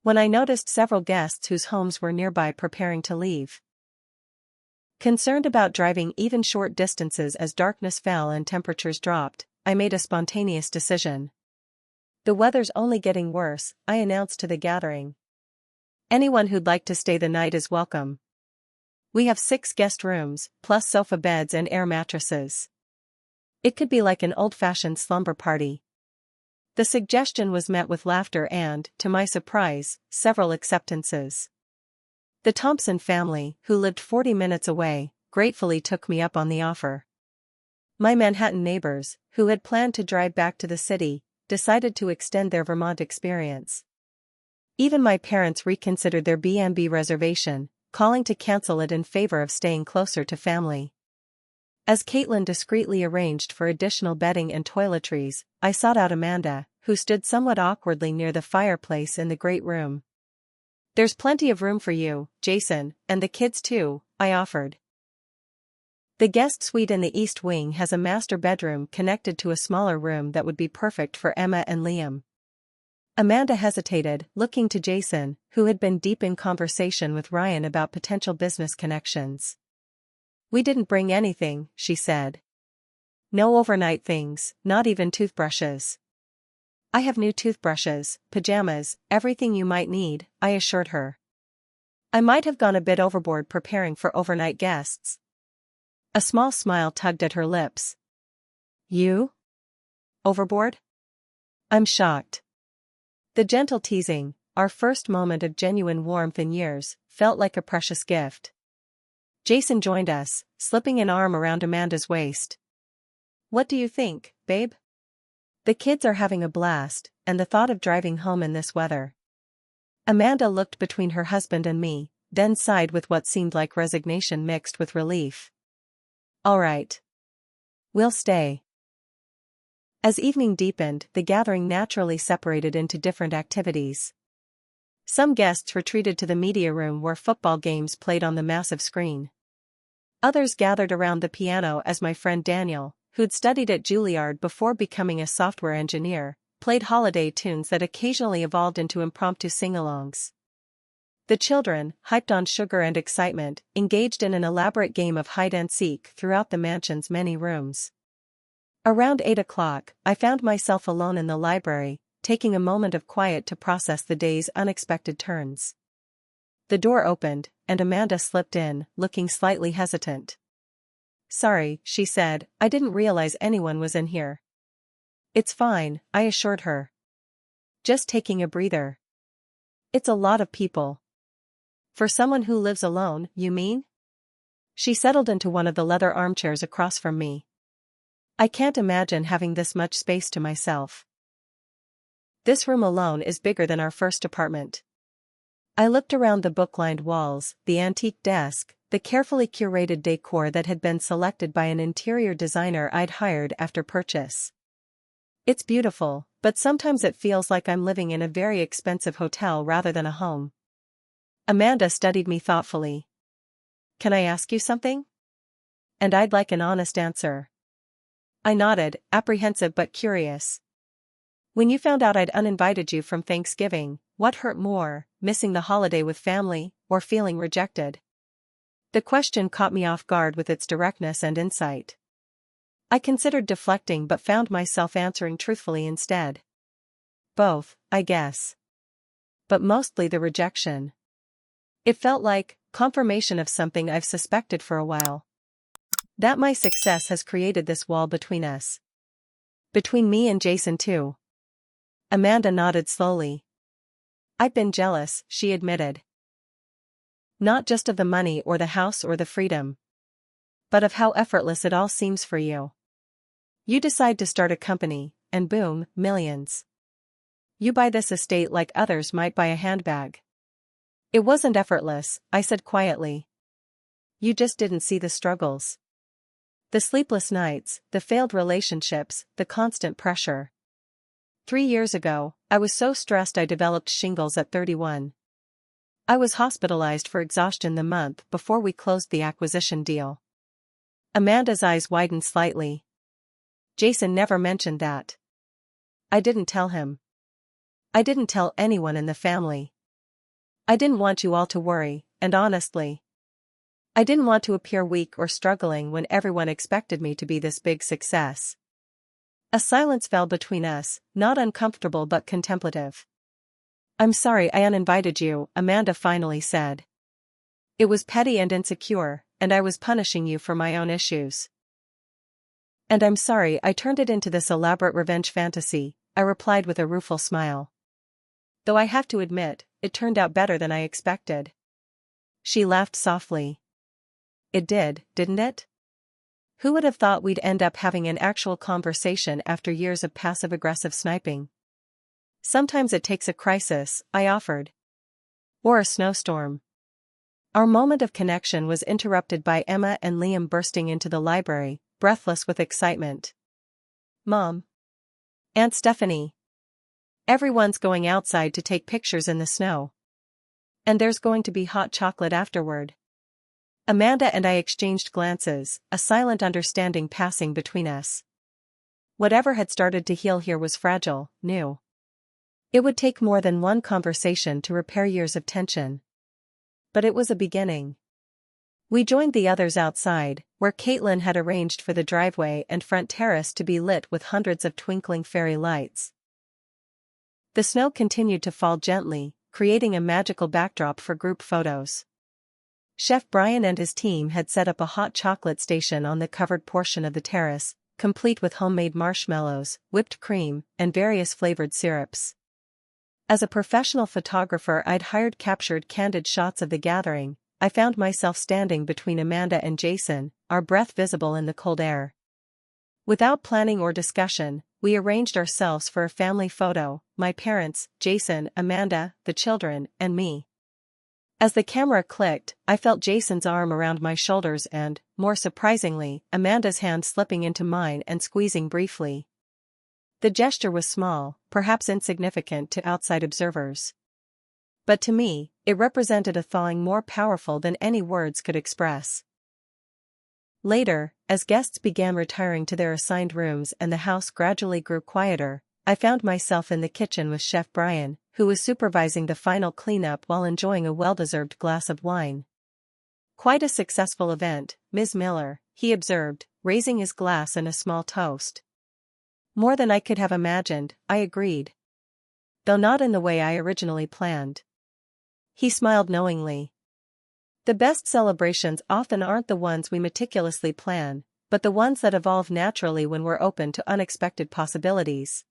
When I noticed several guests whose homes were nearby preparing to leave. Concerned about driving even short distances as darkness fell and temperatures dropped, I made a spontaneous decision. "The weather's only getting worse," I announced to the gathering. "Anyone who'd like to stay the night is welcome. We have 6 guest rooms, plus sofa beds and air mattresses. It could be like an old-fashioned slumber party." The suggestion was met with laughter and, to my surprise, several acceptances. The Thompson family, who lived 40 minutes away, gratefully took me up on the offer. My Manhattan neighbors, who had planned to drive back to the city, decided to extend their Vermont experience. Even my parents reconsidered their B&B reservation, calling to cancel it in favor of staying closer to family. As Caitlin discreetly arranged for additional bedding and toiletries, I sought out Amanda, who stood somewhat awkwardly near the fireplace in the great room. "There's plenty of room for you, Jason, and the kids too," I offered. The guest suite in the East Wing has a master bedroom connected to a smaller room that would be perfect for Emma and Liam. Amanda hesitated, looking to Jason, who had been deep in conversation with Ryan about potential business connections. "We didn't bring anything," she said. "No overnight things, not even toothbrushes." "I have new toothbrushes, pajamas, everything you might need," I assured her. I might have gone a bit overboard preparing for overnight guests. A small smile tugged at her lips. "You? Overboard?" I'm shocked. The gentle teasing, our first moment of genuine warmth in years, felt like a precious gift. Jason joined us, slipping an arm around Amanda's waist. "What do you think, babe? The kids are having a blast, and the thought of driving home in this weather." Amanda looked between her husband and me, then sighed with what seemed like resignation mixed with relief. "All right. We'll stay." As evening deepened, the gathering naturally separated into different activities. Some guests retreated to the media room where football games played on the massive screen. Others gathered around the piano as my friend Daniel, who'd studied at Juilliard before becoming a software engineer, played holiday tunes that occasionally evolved into impromptu sing-alongs. The children, hyped on sugar and excitement, engaged in an elaborate game of hide-and-seek throughout the mansion's many rooms. Around 8 o'clock, I found myself alone in the library, taking a moment of quiet to process the day's unexpected turns. The door opened, and Amanda slipped in, looking slightly hesitant. "Sorry," she said, "I didn't realize anyone was in here." "It's fine," I assured her. "Just taking a breather." "It's a lot of people." "For someone who lives alone, you mean?" She settled into one of the leather armchairs across from me. "I can't imagine having this much space to myself. This room alone is bigger than our first apartment." I looked around the book-lined walls, the antique desk, the carefully curated decor that had been selected by an interior designer I'd hired after purchase. "It's beautiful, but sometimes it feels like I'm living in a very expensive hotel rather than a home." Amanda studied me thoughtfully. "Can I ask you something?" "And I'd like an honest answer." I nodded, apprehensive but curious. "When you found out I'd uninvited you from Thanksgiving, what hurt more, missing the holiday with family, or feeling rejected?" The question caught me off guard with its directness and insight. I considered deflecting but found myself answering truthfully instead. Both, I guess. But mostly the rejection. It felt like confirmation of something I've suspected for a while. That my success has created this wall between us. Between me and Jason too. Amanda nodded slowly. I've been jealous, she admitted. Not just of the money or the house or the freedom, but of how effortless it all seems for you. You decide to start a company, and boom, millions. You buy this estate like others might buy a handbag. It wasn't effortless, I said quietly. You just didn't see the struggles. The sleepless nights, the failed relationships, the constant pressure. 3 years ago, I was so stressed I developed shingles at 31. I was hospitalized for exhaustion the month before we closed the acquisition deal. Amanda's eyes widened slightly. Jason never mentioned that. I didn't tell him. I didn't tell anyone in the family. I didn't want you all to worry, and honestly, I didn't want to appear weak or struggling when everyone expected me to be this big success. A silence fell between us, not uncomfortable but contemplative. I'm sorry I uninvited you, Amanda finally said. It was petty and insecure, and I was punishing you for my own issues. And I'm sorry I turned it into this elaborate revenge fantasy, I replied with a rueful smile. Though I have to admit, it turned out better than I expected. She laughed softly. It did, didn't it? Who would have thought we'd end up having an actual conversation after years of passive-aggressive sniping? Sometimes it takes a crisis, I offered. Or a snowstorm. Our moment of connection was interrupted by Emma and Liam bursting into the library, breathless with excitement. Mom. Aunt Stephanie. Everyone's going outside to take pictures in the snow. And there's going to be hot chocolate afterward. Amanda and I exchanged glances, a silent understanding passing between us. Whatever had started to heal here was fragile, new. It would take more than one conversation to repair years of tension. But it was a beginning. We joined the others outside, where Caitlin had arranged for the driveway and front terrace to be lit with hundreds of twinkling fairy lights. The snow continued to fall gently, creating a magical backdrop for group photos. Chef Brian and his team had set up a hot chocolate station on the covered portion of the terrace, complete with homemade marshmallows, whipped cream, and various flavored syrups. As a professional photographer I'd hired captured candid shots of the gathering, I found myself standing between Amanda and Jason, our breath visible in the cold air. Without planning or discussion, we arranged ourselves for a family photo, my parents, Jason, Amanda, the children, and me. As the camera clicked, I felt Jason's arm around my shoulders and, more surprisingly, Amanda's hand slipping into mine and squeezing briefly. The gesture was small, perhaps insignificant to outside observers. But to me, it represented a thawing more powerful than any words could express. Later, as guests began retiring to their assigned rooms and the house gradually grew quieter, I found myself in the kitchen with Chef Brian, who was supervising the final cleanup while enjoying a well-deserved glass of wine. Quite a successful event, Ms. Miller, he observed, raising his glass in a small toast. More than I could have imagined, I agreed. Though not in the way I originally planned. He smiled knowingly. The best celebrations often aren't the ones we meticulously plan, but the ones that evolve naturally when we're open to unexpected possibilities.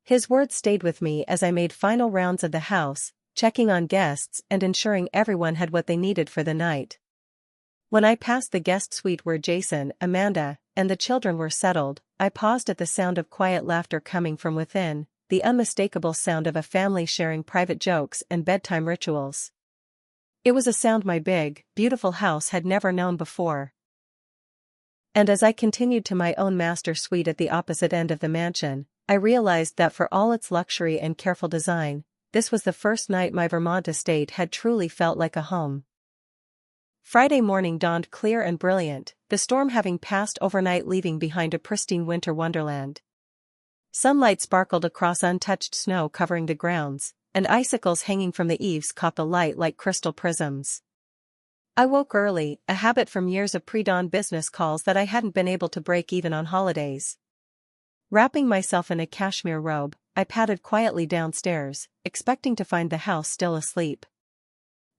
His words stayed with me as I made final rounds of the house, checking on guests and ensuring everyone had what they needed for the night. When I passed the guest suite where Jason, Amanda, and the children were settled, I paused at the sound of quiet laughter coming from within, the unmistakable sound of a family sharing private jokes and bedtime rituals. It was a sound my big, beautiful house had never known before. And as I continued to my own master suite at the opposite end of the mansion, I realized that for all its luxury and careful design, this was the first night my Vermont estate had truly felt like a home. Friday morning dawned clear and brilliant, the storm having passed overnight leaving behind a pristine winter wonderland. Sunlight sparkled across untouched snow covering the grounds, and icicles hanging from the eaves caught the light like crystal prisms. I woke early, a habit from years of pre-dawn business calls that I hadn't been able to break even on holidays. Wrapping myself in a cashmere robe, I padded quietly downstairs, expecting to find the house still asleep.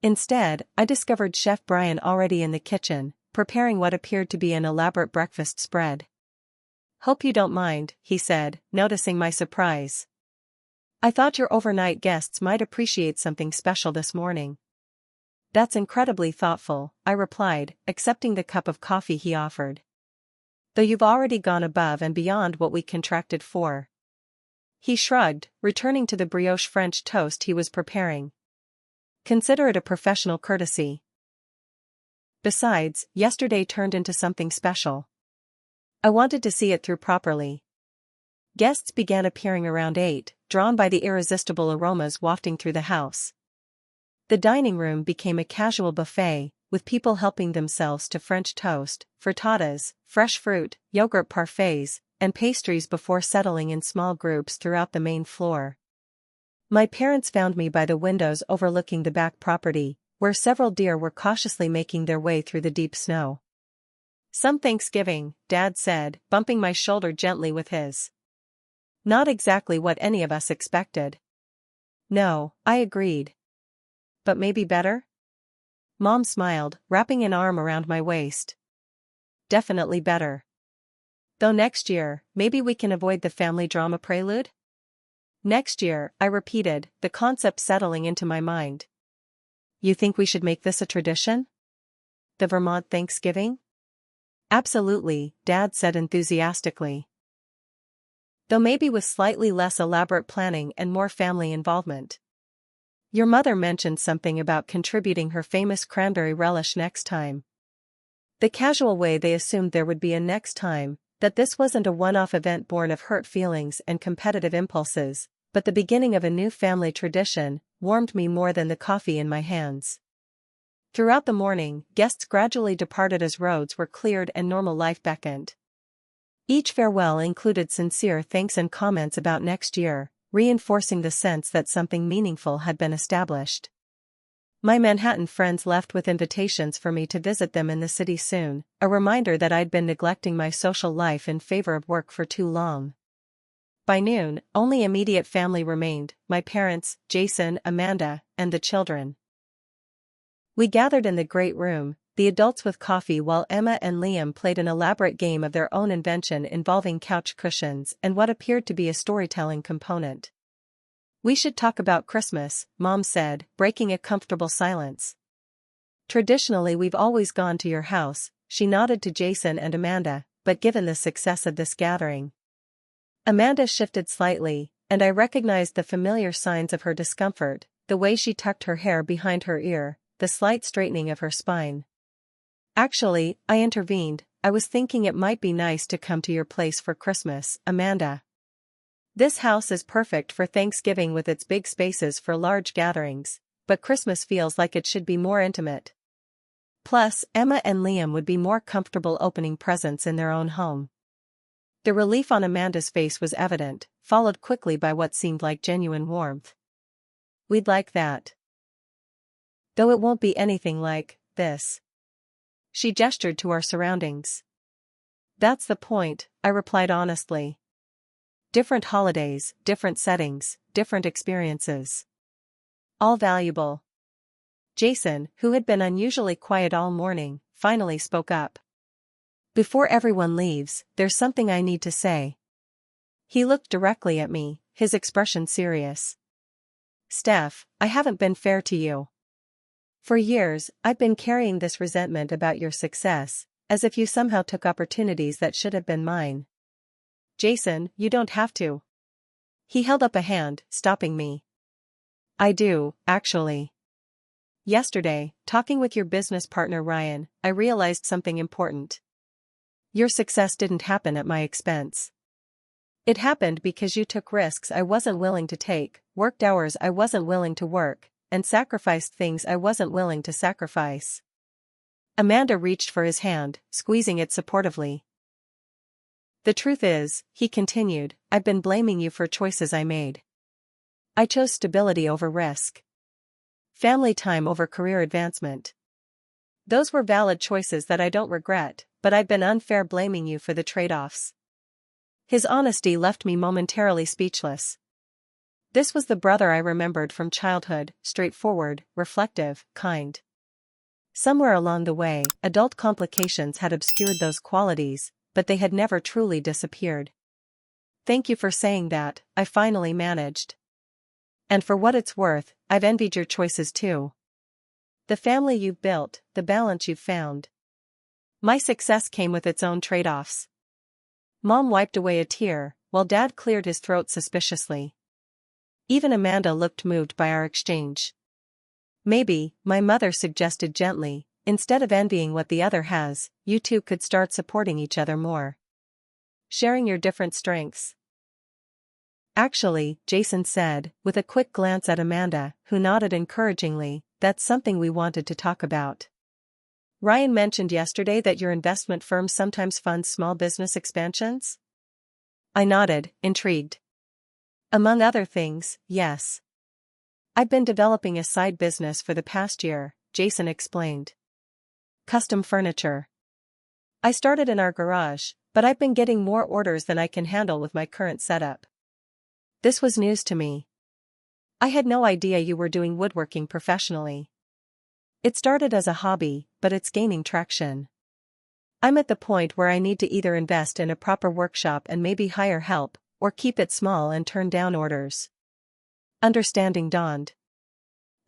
Instead, I discovered Chef Brian already in the kitchen, preparing what appeared to be an elaborate breakfast spread. "Hope you don't mind," he said, noticing my surprise. "I thought your overnight guests might appreciate something special this morning." "That's incredibly thoughtful," I replied, accepting the cup of coffee he offered. "Though you've already gone above and beyond what we contracted for." He shrugged, returning to the brioche French toast he was preparing. "Consider it a professional courtesy. Besides, yesterday turned into something special. I wanted to see it through properly." Guests began appearing around 8, drawn by the irresistible aromas wafting through the house. The dining room became a casual buffet, with people helping themselves to French toast, frittatas, fresh fruit, yogurt parfaits, and pastries before settling in small groups throughout the main floor. My parents found me by the windows overlooking the back property, where several deer were cautiously making their way through the deep snow. "Some Thanksgiving," Dad said, bumping my shoulder gently with his. "Not exactly what any of us expected." "No," I agreed. "But maybe better?" Mom smiled, wrapping an arm around my waist. "Definitely better. Though next year, maybe we can avoid the family drama prelude?" "Next year," I repeated, the concept settling into my mind. "You think we should make this a tradition? The Vermont Thanksgiving?" "Absolutely," Dad said enthusiastically. "Though maybe with slightly less elaborate planning and more family involvement. Your mother mentioned something about contributing her famous cranberry relish next time." The casual way they assumed there would be a next time, that this wasn't a one-off event born of hurt feelings and competitive impulses, but the beginning of a new family tradition, warmed me more than the coffee in my hands. Throughout the morning, guests gradually departed as roads were cleared and normal life beckoned. Each farewell included sincere thanks and comments about next year, reinforcing the sense that something meaningful had been established. My Manhattan friends left with invitations for me to visit them in the city soon, a reminder that I'd been neglecting my social life in favor of work for too long. By noon, only immediate family remained, my parents, Jason, Amanda, and the children. We gathered in the great room, the adults with coffee while Emma and Liam played an elaborate game of their own invention involving couch cushions and what appeared to be a storytelling component. "We should talk about Christmas," Mom said, breaking a comfortable silence. "Traditionally we've always gone to your house," she nodded to Jason and Amanda, "but given the success of this gathering." Amanda shifted slightly, and I recognized the familiar signs of her discomfort, the way she tucked her hair behind her ear, the slight straightening of her spine. "Actually," I intervened, "I was thinking it might be nice to come to your place for Christmas, Amanda. This house is perfect for Thanksgiving with its big spaces for large gatherings, but Christmas feels like it should be more intimate. Plus, Emma and Liam would be more comfortable opening presents in their own home." The relief on Amanda's face was evident, followed quickly by what seemed like genuine warmth. "We'd like that. Though it won't be anything like this." She gestured to our surroundings. "That's the point," I replied honestly. "Different holidays, different settings, different experiences. All valuable." Jason, who had been unusually quiet all morning, finally spoke up. "Before everyone leaves, there's something I need to say." He looked directly at me, his expression serious. "Steph, I haven't been fair to you. For years, I've been carrying this resentment about your success, as if you somehow took opportunities that should have been mine." "Jason, you don't have to." He held up a hand, stopping me. "I do, actually. Yesterday, talking with your business partner Ryan, I realized something important. Your success didn't happen at my expense. It happened because you took risks I wasn't willing to take, worked hours I wasn't willing to work, and sacrificed things I wasn't willing to sacrifice." Amanda reached for his hand, squeezing it supportively. "The truth is," he continued, "I've been blaming you for choices I made. I chose stability over risk. Family time over career advancement. Those were valid choices that I don't regret, but I've been unfair blaming you for the trade-offs. His honesty left me momentarily speechless. This was the brother I remembered from childhood, straightforward, reflective, kind. Somewhere along the way, adult complications had obscured those qualities, but they had never truly disappeared. Thank you for saying that, I finally managed. And for what it's worth, I've envied your choices too. The family you've built, the balance you've found. My success came with its own trade-offs. Mom wiped away a tear, while Dad cleared his throat suspiciously. Even Amanda looked moved by our exchange. Maybe, my mother suggested gently, instead of envying what the other has, you two could start supporting each other more. Sharing your different strengths. Actually, Jason said, with a quick glance at Amanda, who nodded encouragingly, that's something we wanted to talk about. Ryan mentioned yesterday that your investment firm sometimes funds small business expansions? I nodded, intrigued. Among other things, yes. I've been developing a side business for the past year, Jason explained. Custom furniture. I started in our garage, but I've been getting more orders than I can handle with my current setup. This was news to me. I had no idea you were doing woodworking professionally. It started as a hobby, but it's gaining traction. I'm at the point where I need to either invest in a proper workshop and maybe hire help, or keep it small and turn down orders. Understanding dawned.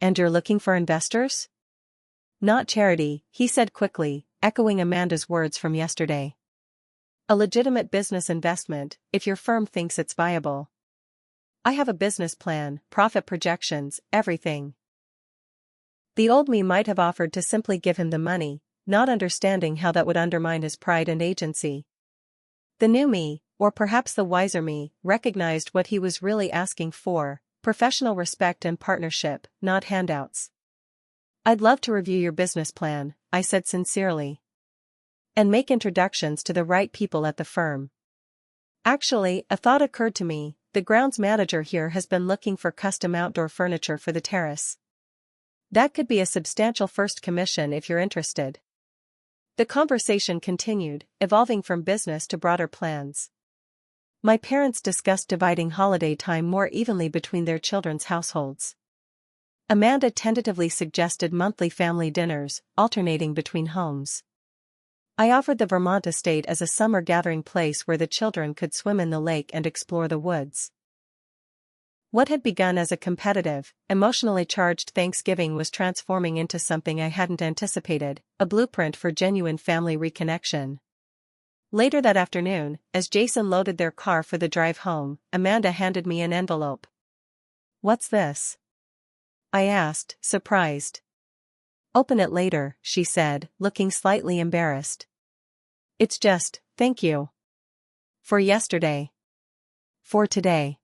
And you're looking for investors? Not charity, he said quickly, echoing Amanda's words from yesterday. A legitimate business investment, if your firm thinks it's viable. I have a business plan, profit projections, everything. The old me might have offered to simply give him the money, not understanding how that would undermine his pride and agency. The new me, or perhaps the wiser me, recognized what he was really asking for, professional respect and partnership, not handouts. I'd love to review your business plan, I said sincerely. And make introductions to the right people at the firm. Actually, a thought occurred to me, the grounds manager here has been looking for custom outdoor furniture for the terrace. That could be a substantial first commission if you're interested. The conversation continued, evolving from business to broader plans. My parents discussed dividing holiday time more evenly between their children's households. Amanda tentatively suggested monthly family dinners, alternating between homes. I offered the Vermont estate as a summer gathering place where the children could swim in the lake and explore the woods. What had begun as a competitive, emotionally charged Thanksgiving was transforming into something I hadn't anticipated, a blueprint for genuine family reconnection. Later that afternoon, as Jason loaded their car for the drive home, Amanda handed me an envelope. "What's this?" I asked, surprised. "Open it later," she said, looking slightly embarrassed. "It's just, thank you. For yesterday. For today."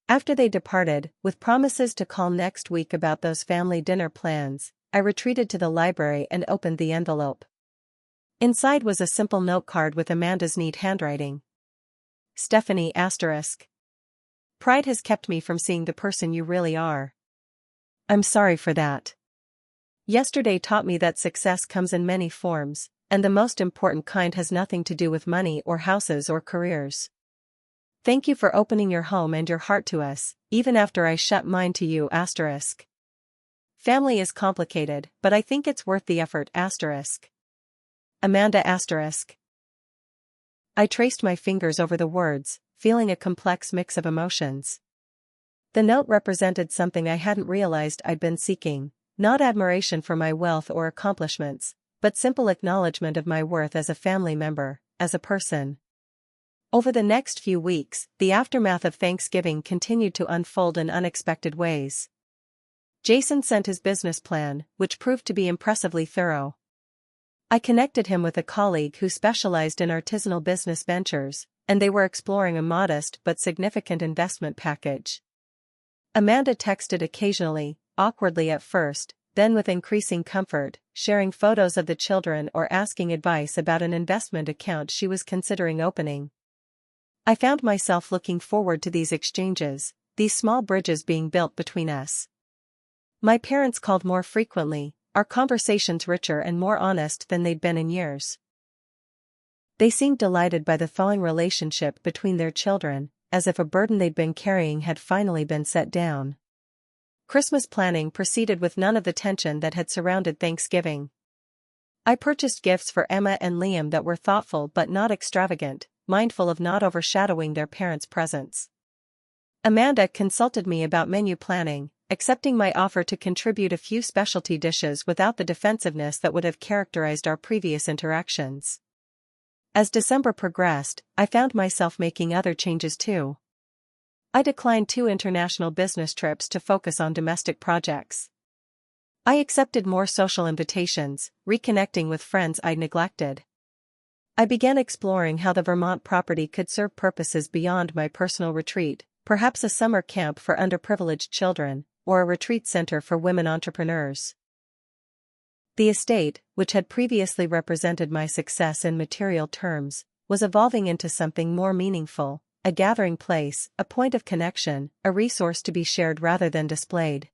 After they departed, with promises to call next week about those family dinner plans, I retreated to the library and opened the envelope. Inside was a simple note card with Amanda's neat handwriting. Stephanie *. Pride has kept me from seeing the person you really are. I'm sorry for that. Yesterday taught me that success comes in many forms, and the most important kind has nothing to do with money or houses or careers. Thank you for opening your home and your heart to us, even after I shut mine to you *. Family is complicated, but I think it's worth the effort *. Amanda *. I traced my fingers over the words, feeling a complex mix of emotions. The note represented something I hadn't realized I'd been seeking, not admiration for my wealth or accomplishments, but simple acknowledgement of my worth as a family member, as a person. Over the next few weeks, the aftermath of Thanksgiving continued to unfold in unexpected ways. Jason sent his business plan, which proved to be impressively thorough. I connected him with a colleague who specialized in artisanal business ventures, and they were exploring a modest but significant investment package. Amanda texted occasionally, awkwardly at first, then with increasing comfort, sharing photos of the children or asking advice about an investment account she was considering opening. I found myself looking forward to these exchanges, these small bridges being built between us. My parents called more frequently, our conversations richer and more honest than they'd been in years. They seemed delighted by the thawing relationship between their children, as if a burden they'd been carrying had finally been set down. Christmas planning proceeded with none of the tension that had surrounded Thanksgiving. I purchased gifts for Emma and Liam that were thoughtful but not extravagant, mindful of not overshadowing their parents' presence. Amanda consulted me about menu planning, accepting my offer to contribute a few specialty dishes without the defensiveness that would have characterized our previous interactions. As December progressed, I found myself making other changes too. I declined 2 international business trips to focus on domestic projects. I accepted more social invitations, reconnecting with friends I'd neglected. I began exploring how the Vermont property could serve purposes beyond my personal retreat, perhaps a summer camp for underprivileged children, or a retreat center for women entrepreneurs. The estate, which had previously represented my success in material terms, was evolving into something more meaningful, a gathering place, a point of connection, a resource to be shared rather than displayed.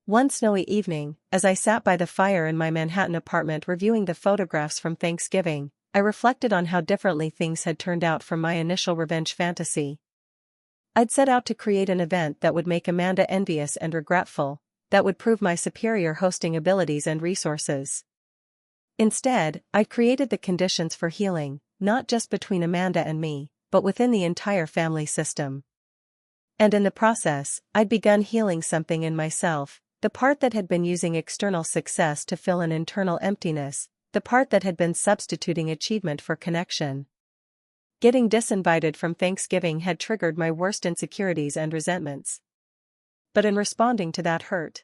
One snowy evening, as I sat by the fire in my Manhattan apartment reviewing the photographs from Thanksgiving, I reflected on how differently things had turned out from my initial revenge fantasy. I'd set out to create an event that would make Amanda envious and regretful, that would prove my superior hosting abilities and resources. Instead, I'd created the conditions for healing, not just between Amanda and me, but within the entire family system. And in the process, I'd begun healing something in myself, the part that had been using external success to fill an internal emptiness, the part that had been substituting achievement for connection. Getting disinvited from Thanksgiving had triggered my worst insecurities and resentments. But in responding to that hurt,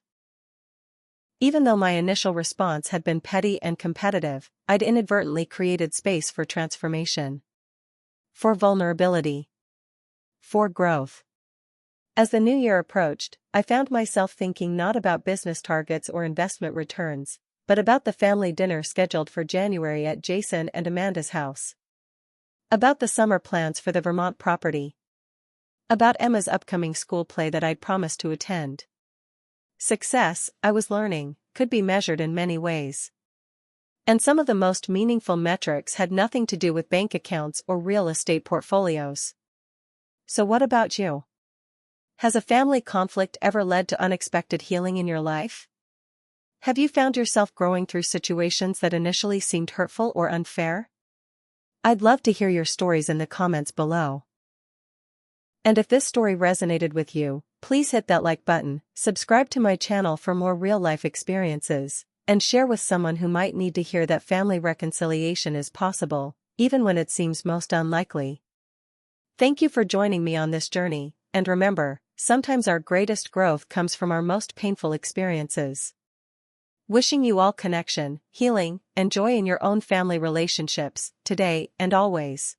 even though my initial response had been petty and competitive, I'd inadvertently created space for transformation. For vulnerability. For growth. As the new year approached, I found myself thinking not about business targets or investment returns, but about the family dinner scheduled for January at Jason and Amanda's house. About the summer plans for the Vermont property. About Emma's upcoming school play that I'd promised to attend. Success, I was learning, could be measured in many ways. And some of the most meaningful metrics had nothing to do with bank accounts or real estate portfolios. So what about you? Has a family conflict ever led to unexpected healing in your life? Have you found yourself growing through situations that initially seemed hurtful or unfair? I'd love to hear your stories in the comments below. And if this story resonated with you, please hit that like button, subscribe to my channel for more real-life experiences, and share with someone who might need to hear that family reconciliation is possible, even when it seems most unlikely. Thank you for joining me on this journey, and remember, sometimes our greatest growth comes from our most painful experiences. Wishing you all connection, healing, and joy in your own family relationships, today and always.